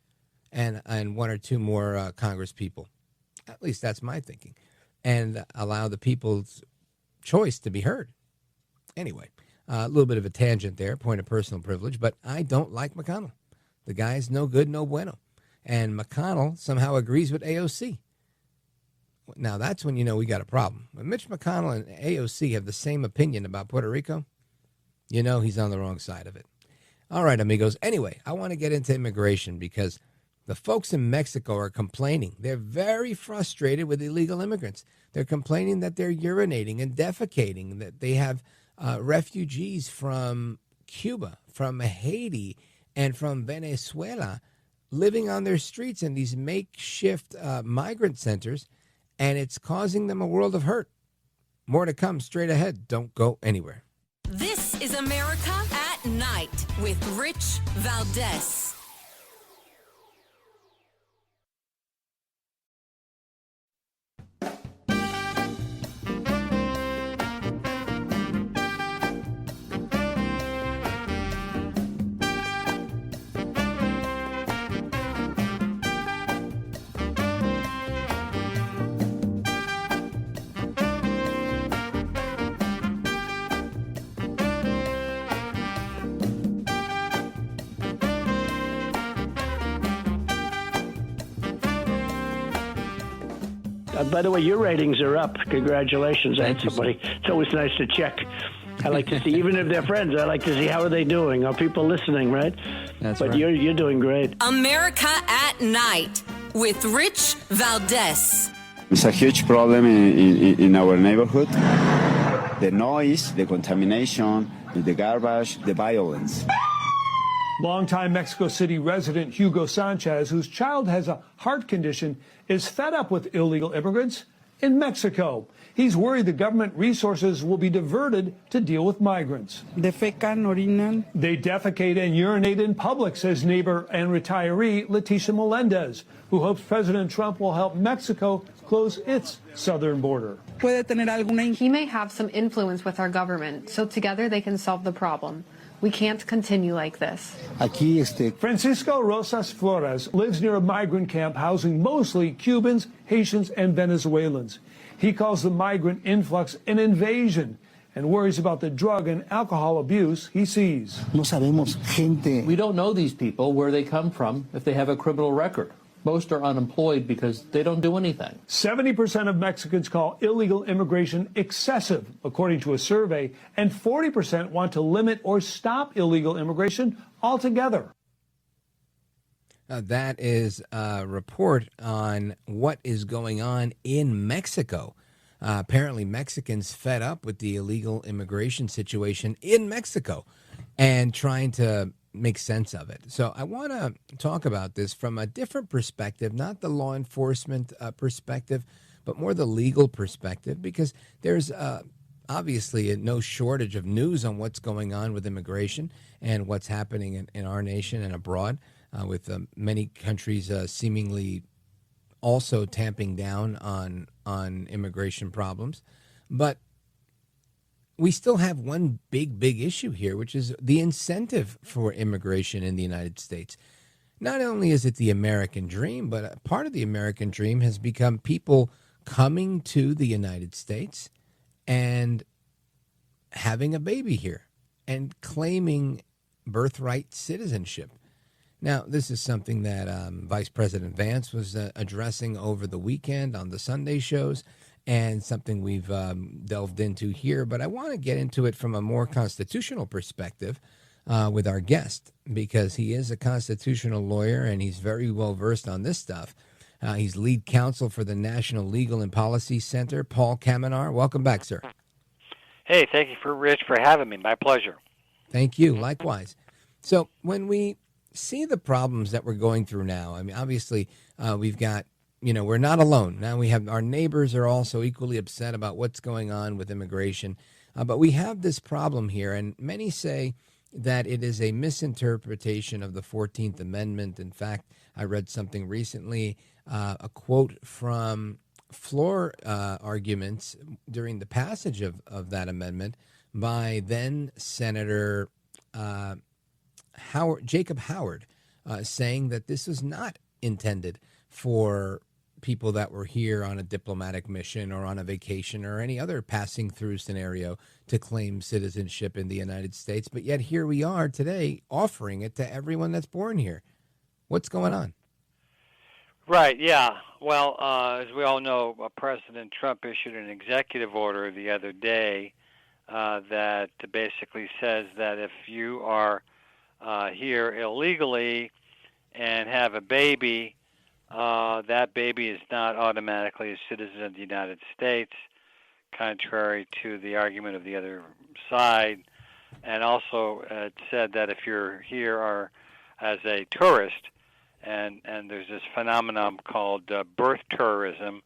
Speaker 2: and 1 or 2 more Congress people. At least that's my thinking. And allow the people's choice to be heard. Anyway, a little bit of a tangent there, point of personal privilege, but I don't like McConnell. The guy's no good, no bueno. And McConnell somehow agrees with AOC. Now, that's when you know we got a problem. When Mitch McConnell and AOC have the same opinion about Puerto Rico, you know he's on the wrong side of it. All right, amigos. Anyway, I want to get into immigration because the folks in Mexico are complaining. They're very frustrated with illegal immigrants. They're complaining that they're urinating and defecating, that they have refugees from Cuba, from Haiti, and from Venezuela living on their streets in these makeshift migrant centers, and it's causing them a world of hurt. More to come straight ahead. Don't go anywhere.
Speaker 1: This is America at Night with Rich Valdez.
Speaker 5: By the way, your ratings are up. Congratulations. I had somebody. It's always nice to check. I like to see, even if they're friends, I like to see how are they doing. Are people listening, right? But you're doing great.
Speaker 1: America at Night with Rich Valdez.
Speaker 6: It's a huge problem in our neighborhood. The noise, the contamination, the garbage, the violence.
Speaker 22: Longtime Mexico City resident Hugo Sanchez, whose child has a heart condition, is fed up with illegal immigrants in Mexico. He's worried the government resources will be diverted to deal with migrants.
Speaker 23: Defecan, orinan.
Speaker 22: They defecate and urinate in public, says neighbor and retiree Leticia Melendez, who hopes President Trump will help Mexico close its southern border.
Speaker 24: He may have some influence with our government, so together they can solve the problem. We can't continue like this.
Speaker 22: Francisco Rosas Flores lives near a migrant camp housing mostly Cubans, Haitians, and Venezuelans. He calls the migrant influx an invasion and worries about the drug and alcohol abuse he sees.
Speaker 25: We don't know these people, where they come from, if they have a criminal record. Most are unemployed because they don't do anything.
Speaker 22: 70% of Mexicans call illegal immigration excessive, according to a survey, and 40% want to limit or stop illegal immigration altogether.
Speaker 2: That is a report on what is going on in Mexico. Apparently, Mexicans fed up with the illegal immigration situation in Mexico and trying to make sense of it. So I want to talk about this from a different perspective, not the law enforcement perspective, but more the legal perspective, because there's obviously no shortage of news on what's going on with immigration and what's happening in our nation and abroad, with many countries seemingly also tamping down on immigration problems. But we still have one big issue here, which is the incentive for immigration in the United States. Not only is it the American dream, but a part of the American dream has become people coming to the United States and having a baby here and claiming birthright citizenship. Now, this is something that Vice President Vance was addressing over the weekend on the Sunday shows, and something we've delved into here. But I want to get into it from a more constitutional perspective with our guest, because he is a constitutional lawyer and he's very well versed on this stuff. He's lead counsel for the National Legal and Policy Center. Paul Kamenar, welcome back, sir.
Speaker 26: Hey, thank you, Rich, for having me. My pleasure.
Speaker 2: Thank you. Likewise. So when we see the problems that we're going through now, I mean, obviously we've got, we're not alone. Now we have our neighbors are also equally upset about what's going on with immigration. But we have this problem here, and many say that it is a misinterpretation of the 14th Amendment. In fact, I read something recently, a quote from floor arguments during the passage of that amendment by then Senator Jacob Howard, saying that this was not intended for people that were here on a diplomatic mission or on a vacation or any other passing through scenario to claim citizenship in the United States. But yet here we are today offering it to everyone that's born here. What's going on?
Speaker 26: Right, yeah. Well, as we all know, President Trump issued an executive order the other day that basically says that if you are here illegally and have a baby, that baby is not automatically a citizen of the United States, contrary to the argument of the other side. And also it said that if you're here as a tourist, and there's this phenomenon called birth tourism,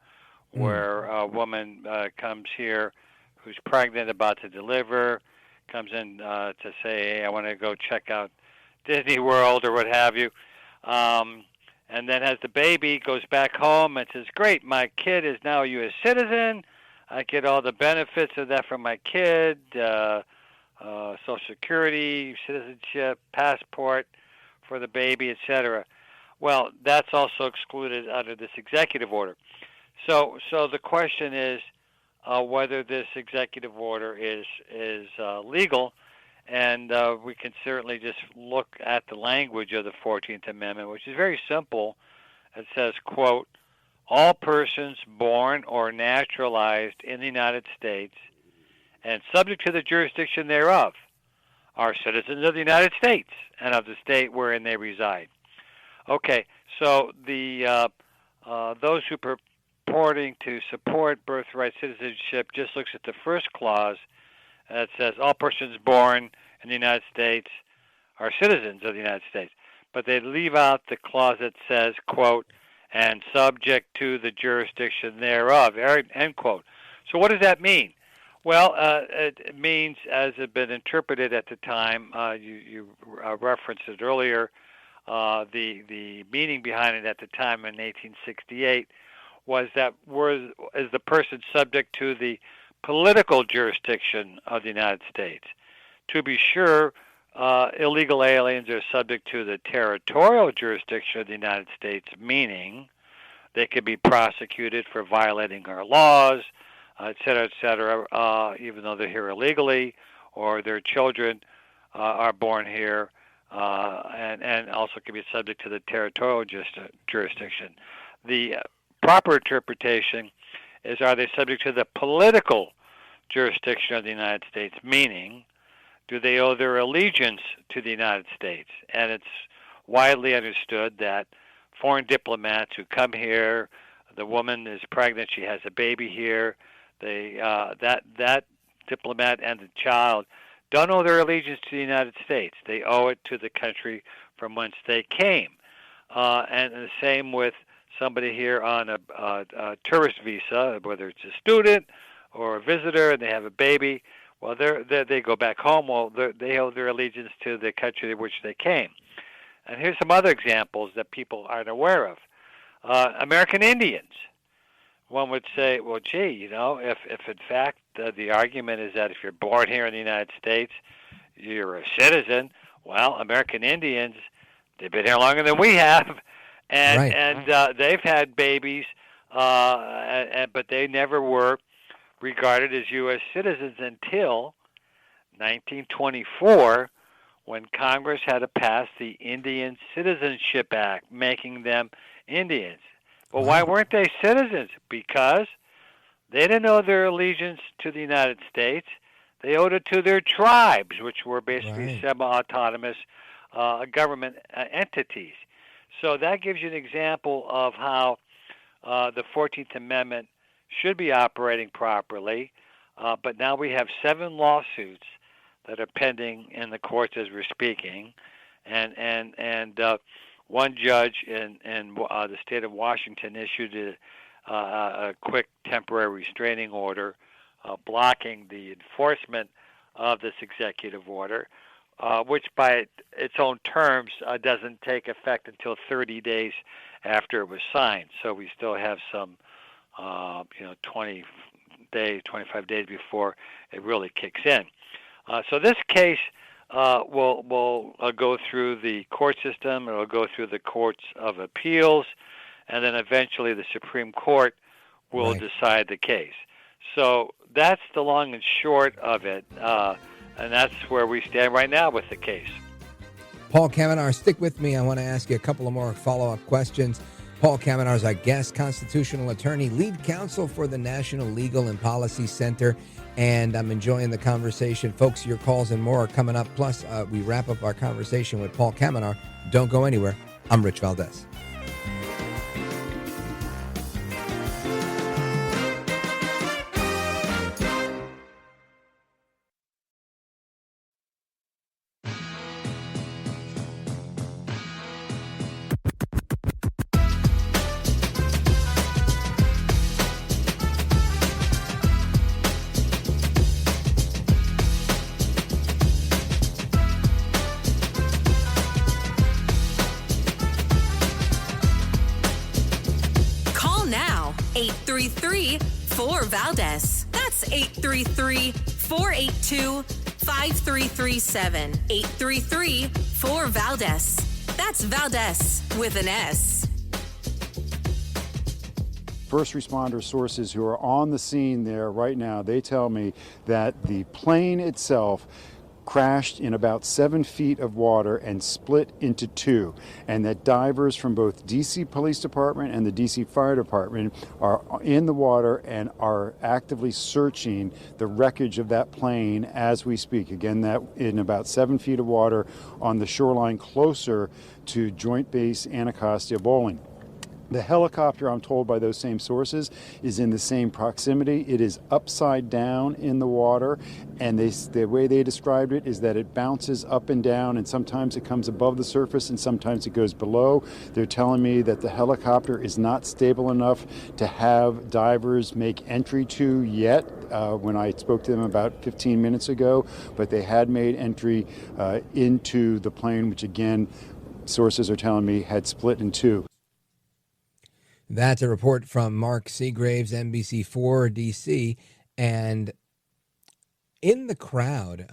Speaker 26: where a woman comes here who's pregnant, about to deliver, comes in to say, hey, I want to go check out Disney World or what have you, and then has the baby, goes back home and says, great, my kid is now a U.S. citizen. I get all the benefits of that from my kid, Social Security, citizenship, passport for the baby, etc. Well, that's also excluded under this executive order. So the question is whether this executive order is legal. And we can certainly just look at the language of the 14th Amendment, which is very simple. It says, quote, all persons born or naturalized in the United States and subject to the jurisdiction thereof are citizens of the United States and of the state wherein they reside. Okay, so the those who purporting to support birthright citizenship just looks at the first clause that says all persons born in the United States are citizens of the United States. But they leave out the clause that says, quote, and subject to the jurisdiction thereof, end quote. So what does that mean? Well, it means, as had been interpreted at the time, you referenced it earlier, the meaning behind it at the time in 1868 was that is the person subject to the political jurisdiction of the United States. To be sure, illegal aliens are subject to the territorial jurisdiction of the United States, meaning they could be prosecuted for violating our laws, et cetera, even though they're here illegally, or their children are born here, and also can be subject to the territorial jurisdiction. The proper interpretation is, are they subject to the political jurisdiction of the United States, meaning do they owe their allegiance to the United States? And it's widely understood that foreign diplomats who come here, the woman is pregnant, she has a baby here, that diplomat and the child don't owe their allegiance to the United States. They owe it to the country from whence they came. And the same with somebody here on a tourist visa, whether it's a student or a visitor and they have a baby. Well, they go back home. Well, they owe their allegiance to the country in which they came. And here's some other examples that people aren't aware of. American Indians. One would say, well, gee, you know, if in fact the argument is that if you're born here in the United States, you're a citizen. Well, American Indians, they've been here longer than we have, and they've had babies, but they never were regarded as U.S. citizens until 1924, when Congress had to pass the Indian Citizenship Act, making them Indians. Well, why weren't they citizens? Because they didn't owe their allegiance to the United States. They owed it to their tribes, which were basically semi-autonomous government entities. So that gives you an example of how the 14th Amendment should be operating properly. But now we have 7 lawsuits that are pending in the courts as we're speaking, and one judge in the state of Washington issued a quick temporary restraining order blocking the enforcement of this executive order, which by its own terms doesn't take effect until 30 days after it was signed. So we still have some 20 days, 25 days before it really kicks in. So this case will go through the court system. It will go through the courts of appeals, and then eventually the Supreme Court will decide the case. So that's the long and short of it, and that's where we stand right now with the case.
Speaker 2: Paul Kamenar, stick with me. I want to ask you a couple of more follow-up questions. Paul Kamenar is our guest, constitutional attorney, lead counsel for the National Legal and Policy Center, and I'm enjoying the conversation. Folks, your calls and more are coming up. Plus, we wrap up our conversation with Paul Kamenar. Don't go anywhere. I'm Rich Valdez.
Speaker 1: Call now, 833-4-VALDEZ. That's 833-482-5337. 833-4-VALDEZ. That's Valdez with an S.
Speaker 3: First responder sources who are on the scene there right now, they tell me that the plane itself crashed in about 7 feet of water and split into two, and that divers from both D.C. Police Department and the D.C. Fire Department are in the water and are actively searching the wreckage of that plane as we speak. Again, that in about 7 feet of water on the shoreline closer to Joint Base Anacostia Bowling. The helicopter, I'm told by those same sources, is in the same proximity. It is upside down in the water, and the way they described it is that it bounces up and down, and sometimes it comes above the surface and sometimes it goes below. They're telling me that the helicopter is not stable enough to have divers make entry to yet. When I spoke to them about 15 minutes ago, but they had made entry into the plane, which again, sources are telling me had split in two.
Speaker 2: That's a report from Mark Seagraves, NBC4 DC. And in the crowd,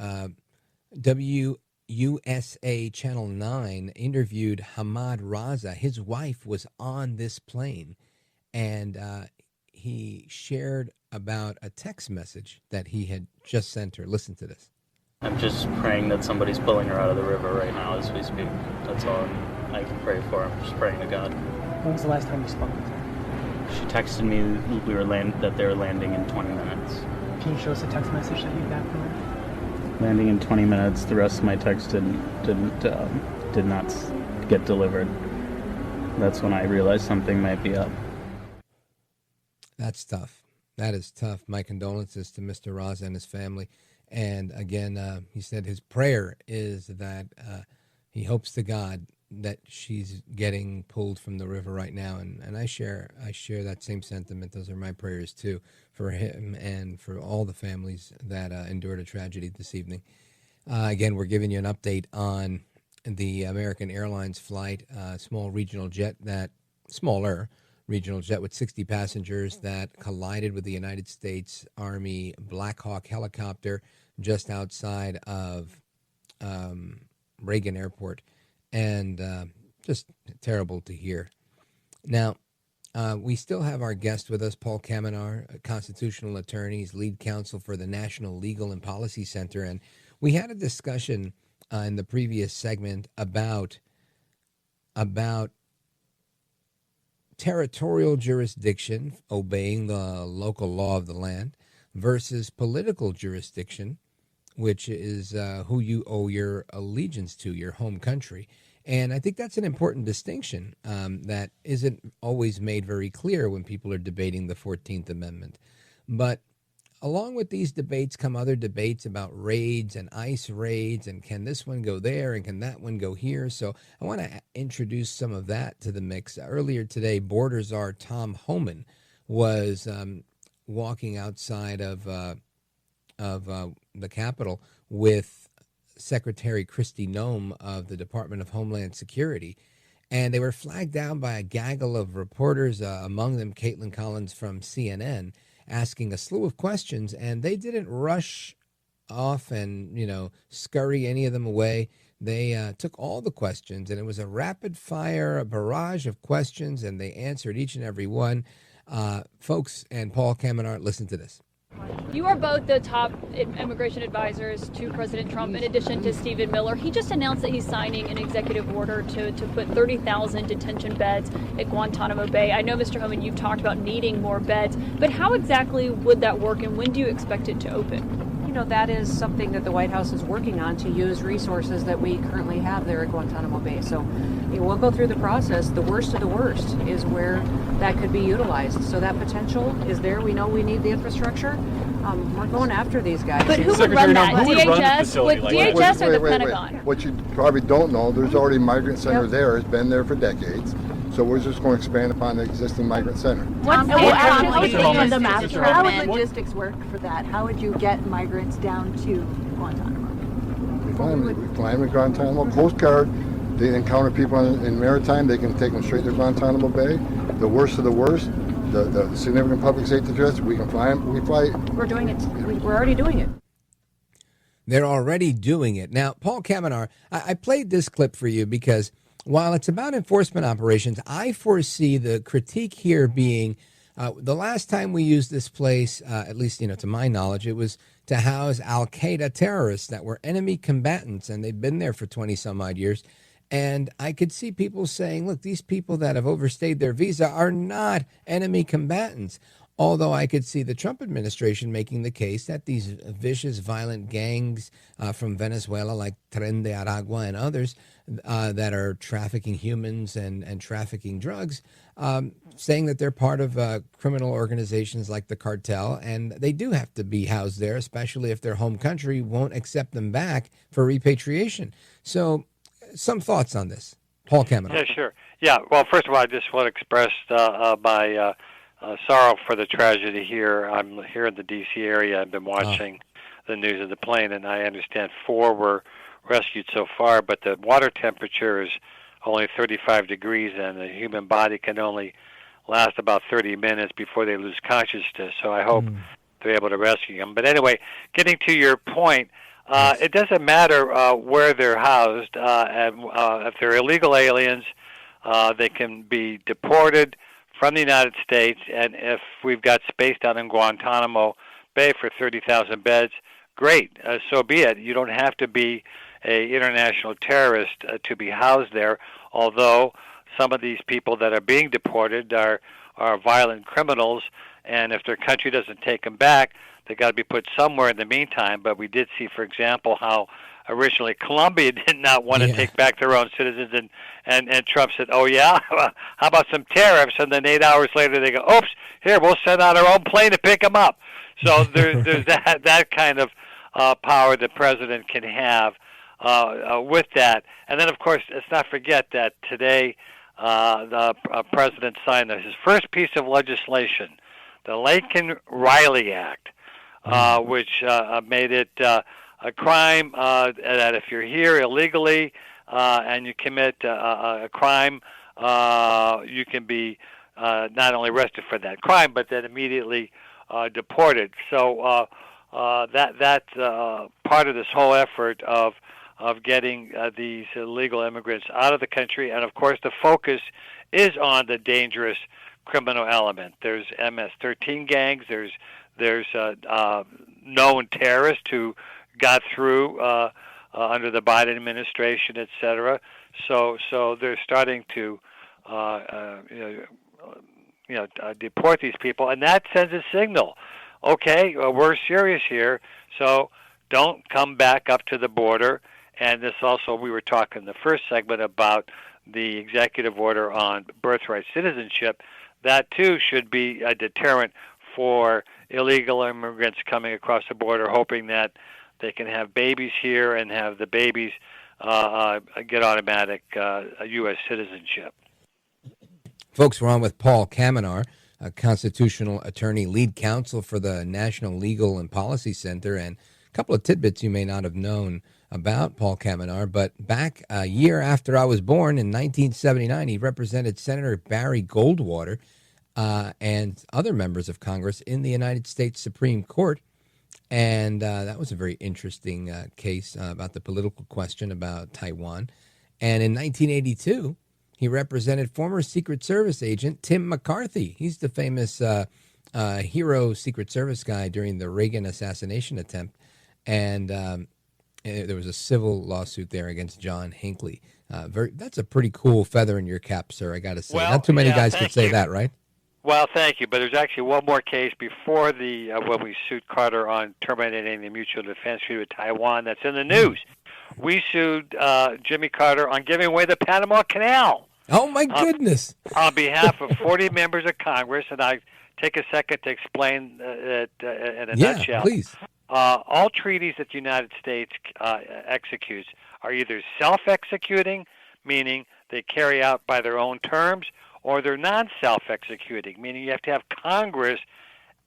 Speaker 2: WUSA Channel 9 interviewed Hamad Raza. His wife was on this plane, and he shared about a text message that he had just sent her. Listen to this.
Speaker 4: I'm just praying that somebody's pulling her out of the river right now as we speak. That's all I can pray for. I'm just praying to God.
Speaker 7: When was the last time you spoke with her?
Speaker 4: She texted me that they were landing in 20 minutes.
Speaker 7: Can you show us a text message that you got from her?
Speaker 4: Landing in 20 minutes. The rest of my text did not get delivered. That's when I realized something might be up.
Speaker 2: That's tough. That is tough. My condolences to Mr. Raza and his family. And again, he said his prayer is that he hopes to God that she's getting pulled from the river right now, and I share that same sentiment. Those are my prayers too for him and for all the families that endured a tragedy this evening. Again, we're giving you an update on the American Airlines flight, smaller regional jet with 60 passengers that collided with the United States Army Black Hawk helicopter just outside of Reagan Airport. And just terrible to hear. Now, we still have our guest with us, Paul Kamenar, a constitutional attorney, he's lead counsel for the National Legal and Policy Center. And we had a discussion in the previous segment about territorial jurisdiction, obeying the local law of the land, versus political jurisdiction, which is who you owe your allegiance to, your home country. And I think that's an important distinction that isn't always made very clear when people are debating the 14th Amendment. But along with these debates come other debates about raids and ICE raids, and can this one go there and can that one go here? So I want to introduce some of that to the mix. Earlier today, Border Czar Tom Homan was walking outside of the Capitol with Secretary Kristi Noem of the Department of Homeland Security, and they were flagged down by a gaggle of reporters, among them Caitlin Collins from CNN, asking a slew of questions, and they didn't rush off and, scurry any of them away. They took all the questions, and it was a rapid-fire, barrage of questions, and they answered each and every one. Folks, and Paul Kamenar, listen to this.
Speaker 8: You are both the top immigration advisors to President Trump, in addition to Stephen Miller. He just announced that he's signing an executive order to put 30,000 detention beds at Guantanamo Bay. I know, Mr. Homan, you've talked about needing more beds, but how exactly would that work, and when do you expect it to open?
Speaker 9: That is something that the White House is working on, to use resources that we currently have there at Guantanamo Bay. So we'll go through the process. The worst of the worst is where that could be utilized. So that potential is there. We know we need the infrastructure. We're going after these guys.
Speaker 8: But who would run that? DHS or the Pentagon?
Speaker 10: What you probably don't know, there's already a migrant center there. It's been there for decades. So we're just going to expand upon the existing migrant center.
Speaker 11: How would logistics work for that? How would you get migrants down to Guantanamo?
Speaker 10: We climb in Guantanamo. Coast Guard, they encounter people in maritime, they can take them straight to Guantanamo Bay. The worst of the worst, the significant public safety threats, we can fly them. We fly.
Speaker 9: We're doing it. We're already doing it.
Speaker 2: They're already doing it. Now, Paul Kamenar, I played this clip for you because while it's about enforcement operations, I foresee the critique here being The last time we used this place, at least to my knowledge, it was to house Al-Qaeda terrorists that were enemy combatants, and they've been there for 20-some-odd years. And I could see people saying, look, these people that have overstayed their visa are not enemy combatants. Although I could see the Trump administration making the case that these vicious, violent gangs from Venezuela, like Tren de Aragua and others, that are trafficking humans and trafficking drugs, saying that they're part of criminal organizations like the cartel, and they do have to be housed there, especially if their home country won't accept them back for repatriation. So some thoughts on this. Paul Kamenar.
Speaker 26: Yeah, sure. Yeah, well, first of all, I just want to express my sorrow for the tragedy here. I'm here in the D.C. area. I've been watching the news of the plane, and I understand 4 were rescued so far, but the water temperature is only 35 degrees, and the human body can only last about 30 minutes before they lose consciousness. So I hope they're able to rescue them. But anyway, getting to your point, it doesn't matter where they're housed. And if they're illegal aliens, they can be deported from the United States, and if we've got space down in Guantanamo Bay for 30,000 beds, great, so be it. You don't have to be an international terrorist to be housed there, although some of these people that are being deported are violent criminals, and if their country doesn't take them back, they've got to be put somewhere in the meantime. But we did see, for example, how originally Colombia did not want to take back their own citizens, and Trump said, oh, yeah, how about some tariffs? And then 8 hours later they go, oops, here, we'll send out our own plane to pick them up. So there's that kind of power the president can have with that. And then, of course, let's not forget that today the president signed his first piece of legislation, the Laken Riley Act, which made it a crime that if you're here illegally and you commit a crime, you can be not only arrested for that crime, but then immediately deported. So that's part of this whole effort of getting these illegal immigrants out of the country. And, of course, the focus is on the dangerous criminal element. There's MS-13 gangs. There's known terrorists who got through under the Biden administration, et cetera. So they're starting to deport these people, and that sends a signal. Okay, we're serious here, so don't come back up to the border. And this also, we were talking in the first segment about the executive order on birthright citizenship. That too should be a deterrent for illegal immigrants coming across the border, hoping that they can have babies here and have the babies get automatic U.S. citizenship.
Speaker 2: Folks, we're on with Paul Kamenar, a constitutional attorney, lead counsel for the National Legal and Policy Center, and a couple of tidbits you may not have known about Paul Kamenar. But back a year after I was born in 1979, he represented Senator Barry Goldwater and other members of Congress in the United States Supreme Court. And that was a very interesting case about the political question about Taiwan. And in 1982, he represented former Secret Service agent Tim McCarthy. He's the famous hero Secret Service guy during the Reagan assassination attempt. And there was a civil lawsuit there against John Hinckley. That's a pretty cool feather in your cap, sir, I got to say.
Speaker 26: Well,
Speaker 2: not too many guys could say that, right?
Speaker 26: Well, thank you. But there's actually one more case before the when we sued Carter on terminating the mutual defense treaty with Taiwan that's in the news. We sued Jimmy Carter on giving away the Panama Canal.
Speaker 2: Oh, my goodness.
Speaker 26: On behalf of 40 members of Congress, and I take a second to explain it in a nutshell.
Speaker 2: Yeah, please.
Speaker 26: All treaties that the United States executes are either self-executing, meaning they carry out by their own terms, or they're non-self-executing, meaning you have to have Congress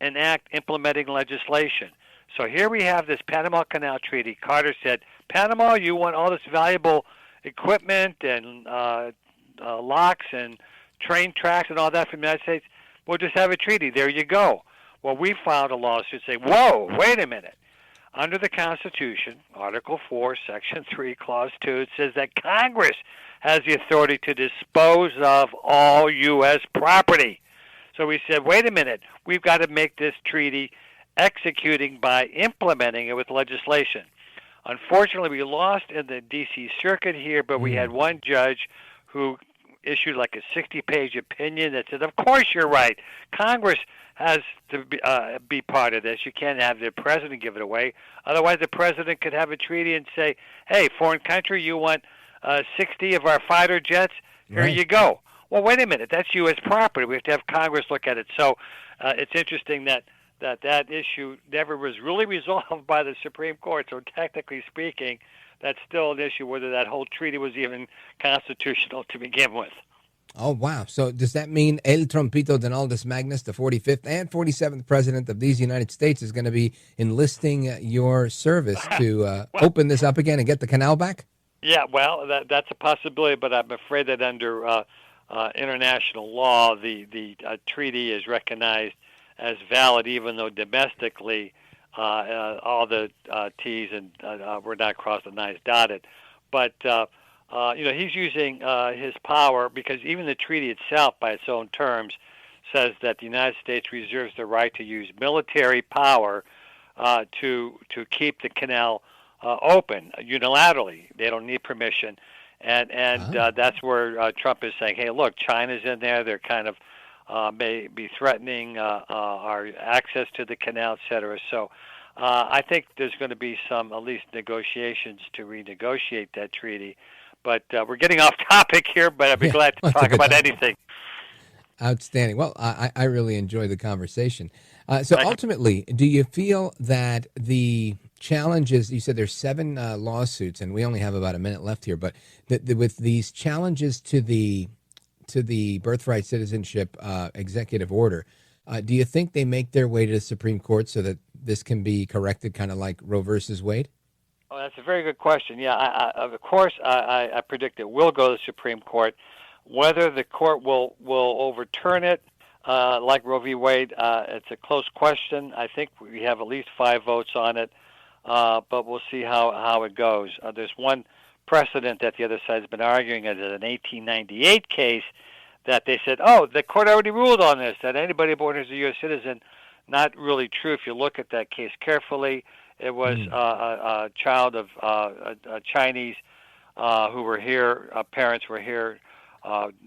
Speaker 26: enact implementing legislation. So here we have this Panama Canal Treaty. Carter said, Panama, you want all this valuable equipment and locks and train tracks and all that from the United States? We'll just have a treaty. There you go. Well, we filed a lawsuit saying, whoa, wait a minute. Under the Constitution, Article 4, Section 3, Clause 2, it says that Congress has the authority to dispose of all U.S. property. So we said, wait a minute, we've got to make this treaty executing by implementing it with legislation. Unfortunately, we lost in the D.C. circuit here, but we had one judge who issued like a 60-page opinion that said, of course you're right. Congress has to be part of this. You can't have the president give it away. Otherwise, the president could have a treaty and say, hey, foreign country, you want 60 of our fighter jets? Here you go. Well, wait a minute. That's U.S. property. We have to have Congress look at it. So it's interesting that issue never was really resolved by the Supreme Court. So technically speaking, that's still an issue whether that whole treaty was even constitutional to begin with.
Speaker 2: Oh, wow. So does that mean El Trompito Donaldus Magnus, the 45th and 47th president of these United States, is going to be enlisting your service to open this up again and get the canal back?
Speaker 26: Yeah, well, that's a possibility, but I'm afraid that under international law, the treaty is recognized as valid, even though domestically all the T's and were not crossed and I's dotted. But he's using his power because even the treaty itself, by its own terms, says that the United States reserves the right to use military power to keep the canal open unilaterally. They don't need permission, and that's where Trump is saying, "Hey, look, China's in there. They're kind of may be threatening our access to the canal, et cetera." So I think there's going to be some, at least, negotiations to renegotiate that treaty. But we're getting off topic here, but I'd be glad to talk about anything.
Speaker 2: Outstanding. Well, I really enjoyed the conversation. So ultimately, do you feel that the challenges, you said there's 7 lawsuits, and we only have about a minute left here, but with these challenges to the Birthright Citizenship executive order, do you think they make their way to the Supreme Court so that this can be corrected, kind of like Roe versus Wade?
Speaker 26: Oh, that's a very good question. Yeah, of course, I predict it will go to the Supreme Court. Whether the court will overturn it, like Roe v. Wade, it's a close question. I think we have at least 5 votes on it, but we'll see how it goes. There's one precedent that the other side has been arguing as an 1898 case that they said, oh, the court already ruled on this, that anybody born as a U.S. citizen. Not really true if you look at that case carefully. It was a child of Chinese who were here, parents were here,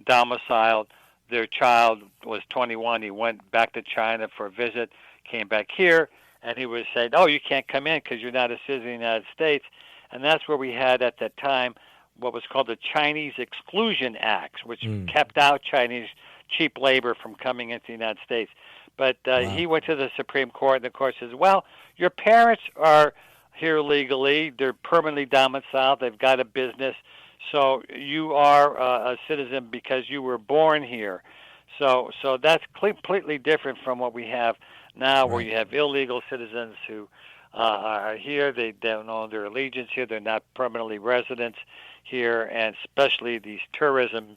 Speaker 26: domiciled. Their child was 21. He went back to China for a visit, came back here, and he was saying, oh, you can't come in because you're not a citizen of the United States. And that's where we had at that time what was called the Chinese Exclusion Acts, which kept out Chinese cheap labor from coming into the United States. But he went to the Supreme Court, and the court says, well, your parents are here legally. They're permanently domiciled. They've got a business. So you are a citizen because you were born here. So that's completely different from what we have now, where you have illegal citizens who are here. They don't own their allegiance here. They're not permanently residents here, and especially these tourism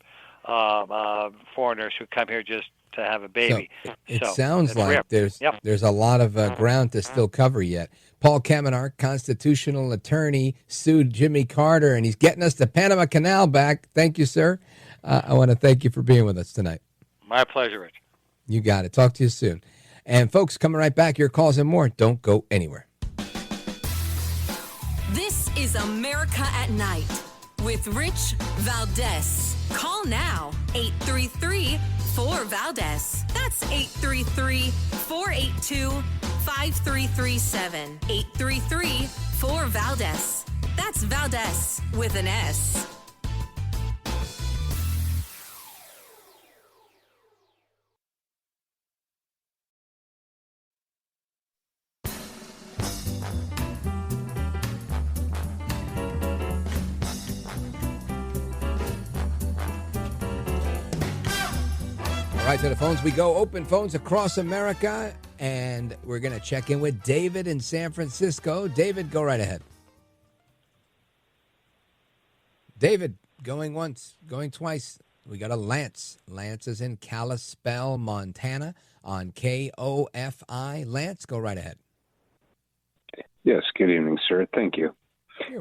Speaker 26: foreigners who come here just to have a baby.
Speaker 2: So it sounds like there's a lot of ground to still cover yet. Paul Kamenar, constitutional attorney, sued Jimmy Carter, and he's getting us the Panama Canal back. Thank you, sir. I want to thank you for being with us tonight.
Speaker 26: My pleasure, Rich.
Speaker 2: You got it. Talk to you soon. And folks, coming right back, your calls and more. Don't go anywhere.
Speaker 1: This is America at Night with Rich Valdez. Call now, 833-4-VALDEZ. That's 833-482-5337. 833-4-VALDEZ. That's Valdez with an S.
Speaker 2: All right, to the phones we go. Open phones across America, and we're going to check in with David in San Francisco. David, go right ahead. David, going once, going twice. We got a Lance. Lance is in Kalispell, Montana, on KOFI. Lance, go right ahead.
Speaker 12: Yes, good evening, sir. Thank you.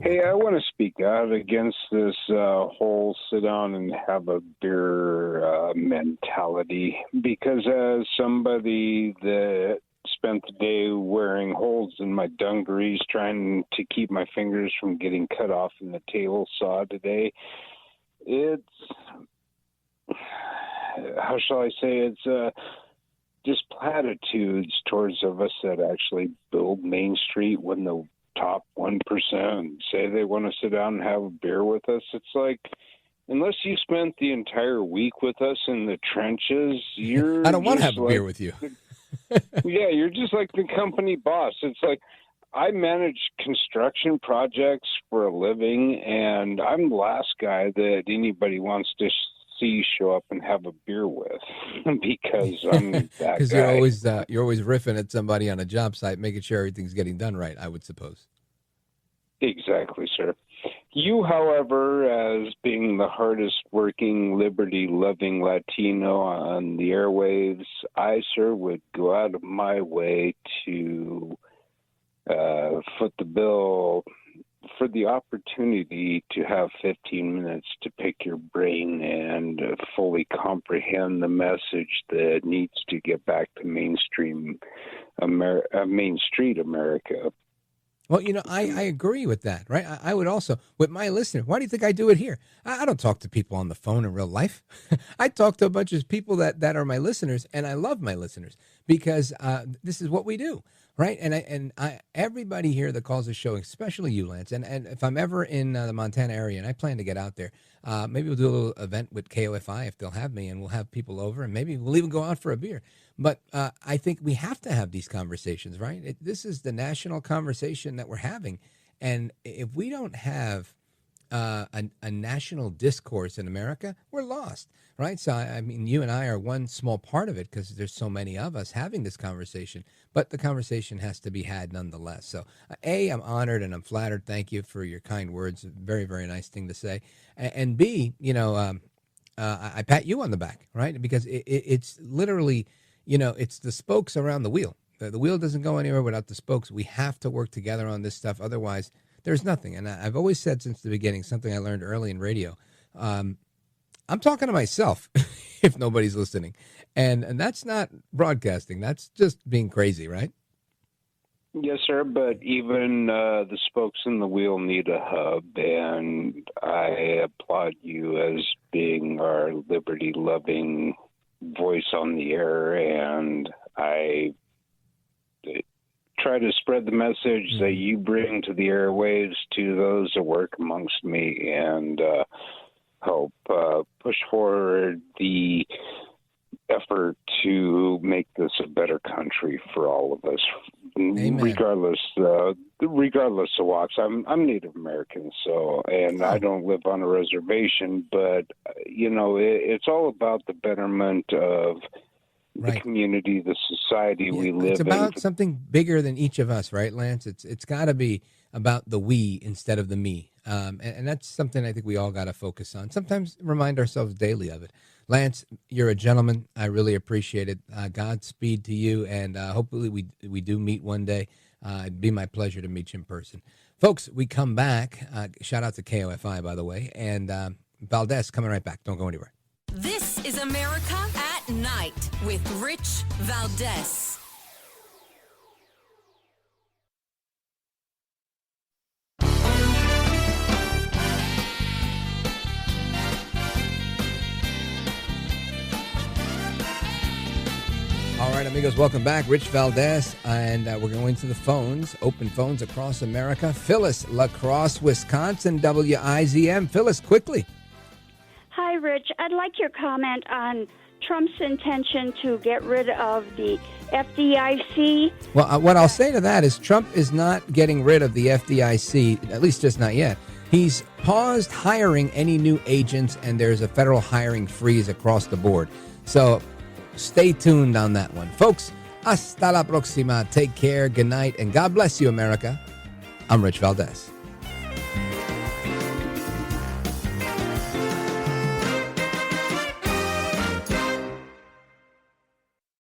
Speaker 12: Hey, I want to speak out against this whole sit down and have a beer mentality, because as somebody that spent the day wearing holes in my dungarees trying to keep my fingers from getting cut off in the table saw today, it's, how shall I say, it's just platitudes towards of us that actually build Main Street when the top 1% say they want to sit down and have a beer with us. It's like, unless you spent the entire week with us in the trenches, you're
Speaker 2: I don't want to
Speaker 12: just
Speaker 2: have a beer with you.
Speaker 12: Yeah, you're just like the company boss. It's like, I manage construction projects for a living, and I'm the last guy that anybody wants to see show up and have a beer with, because I'm that guy.
Speaker 2: Because you're always riffing at somebody on a job site, making sure everything's getting done right, I would suppose.
Speaker 12: Exactly, sir. You, however, as being the hardest working, liberty-loving Latino on the airwaves, I, sir, would go out of my way to foot the bill for the opportunity to have 15 minutes to pick your brain and fully comprehend the message that needs to get back to Main Street America.
Speaker 2: Well, I agree with that, right? I would also, with my listeners, why do you think I do it here? I don't talk to people on the phone in real life. I talk to a bunch of people that are my listeners, and I love my listeners because this is what we do, right? And everybody here that calls the show, especially you, Lance, and if I'm ever in the Montana area, and I plan to get out there, maybe we'll do a little event with KOFI if they'll have me, and we'll have people over, and maybe we'll even go out for a beer. But I think we have to have these conversations, right? This is the national conversation that we're having. And if we don't have a national discourse in America, we're lost, right? So, I mean, you and I are one small part of it because there's so many of us having this conversation. But the conversation has to be had nonetheless. So, A, I'm honored and I'm flattered. Thank you for your kind words. Very, very nice thing to say. And B, I pat you on the back, right? Because it's literally... it's the spokes around the wheel. The wheel doesn't go anywhere without the spokes. We have to work together on this stuff. Otherwise, there's nothing. And I've always said since the beginning, something I learned early in radio, I'm talking to myself if nobody's listening. And that's not broadcasting. That's just being crazy, right?
Speaker 12: Yes, sir. But even the spokes in the wheel need a hub. And I applaud you as being our liberty-loving voice on the air, and I try to spread the message that you bring to the airwaves to those that work amongst me, and help push forward the effort to make this a better country for all of us. Amen. Regardless of walks. I'm Native American, and I don't live on a reservation, but it's all about the betterment of the community, the society we live in.
Speaker 2: It's about something bigger than each of us, right, Lance? It's got to be about the we instead of the me, and that's something I think we all got to focus on. Sometimes remind ourselves daily of it. Lance, you're a gentleman. I really appreciate it. Godspeed to you, and hopefully we do meet one day. It'd be my pleasure to meet you in person. Folks, we come back. Shout out to KOFI, by the way, and Valdez coming right back. Don't go anywhere.
Speaker 1: This is America at Night with Rich Valdez.
Speaker 2: All right, amigos, welcome back. Rich Valdez, and we're going to the phones, open phones across America. Phyllis, La Crosse, Wisconsin, WIZM. Phyllis, quickly.
Speaker 13: Hi, Rich. I'd like your comment on Trump's intention to get rid of the FDIC.
Speaker 2: Well, what I'll say to that is Trump is not getting rid of the FDIC, at least just not yet. He's paused hiring any new agents, and there's a federal hiring freeze across the board. So stay tuned on that one. Folks, hasta la próxima. Take care, good night, and God bless you, America. I'm Rich Valdez.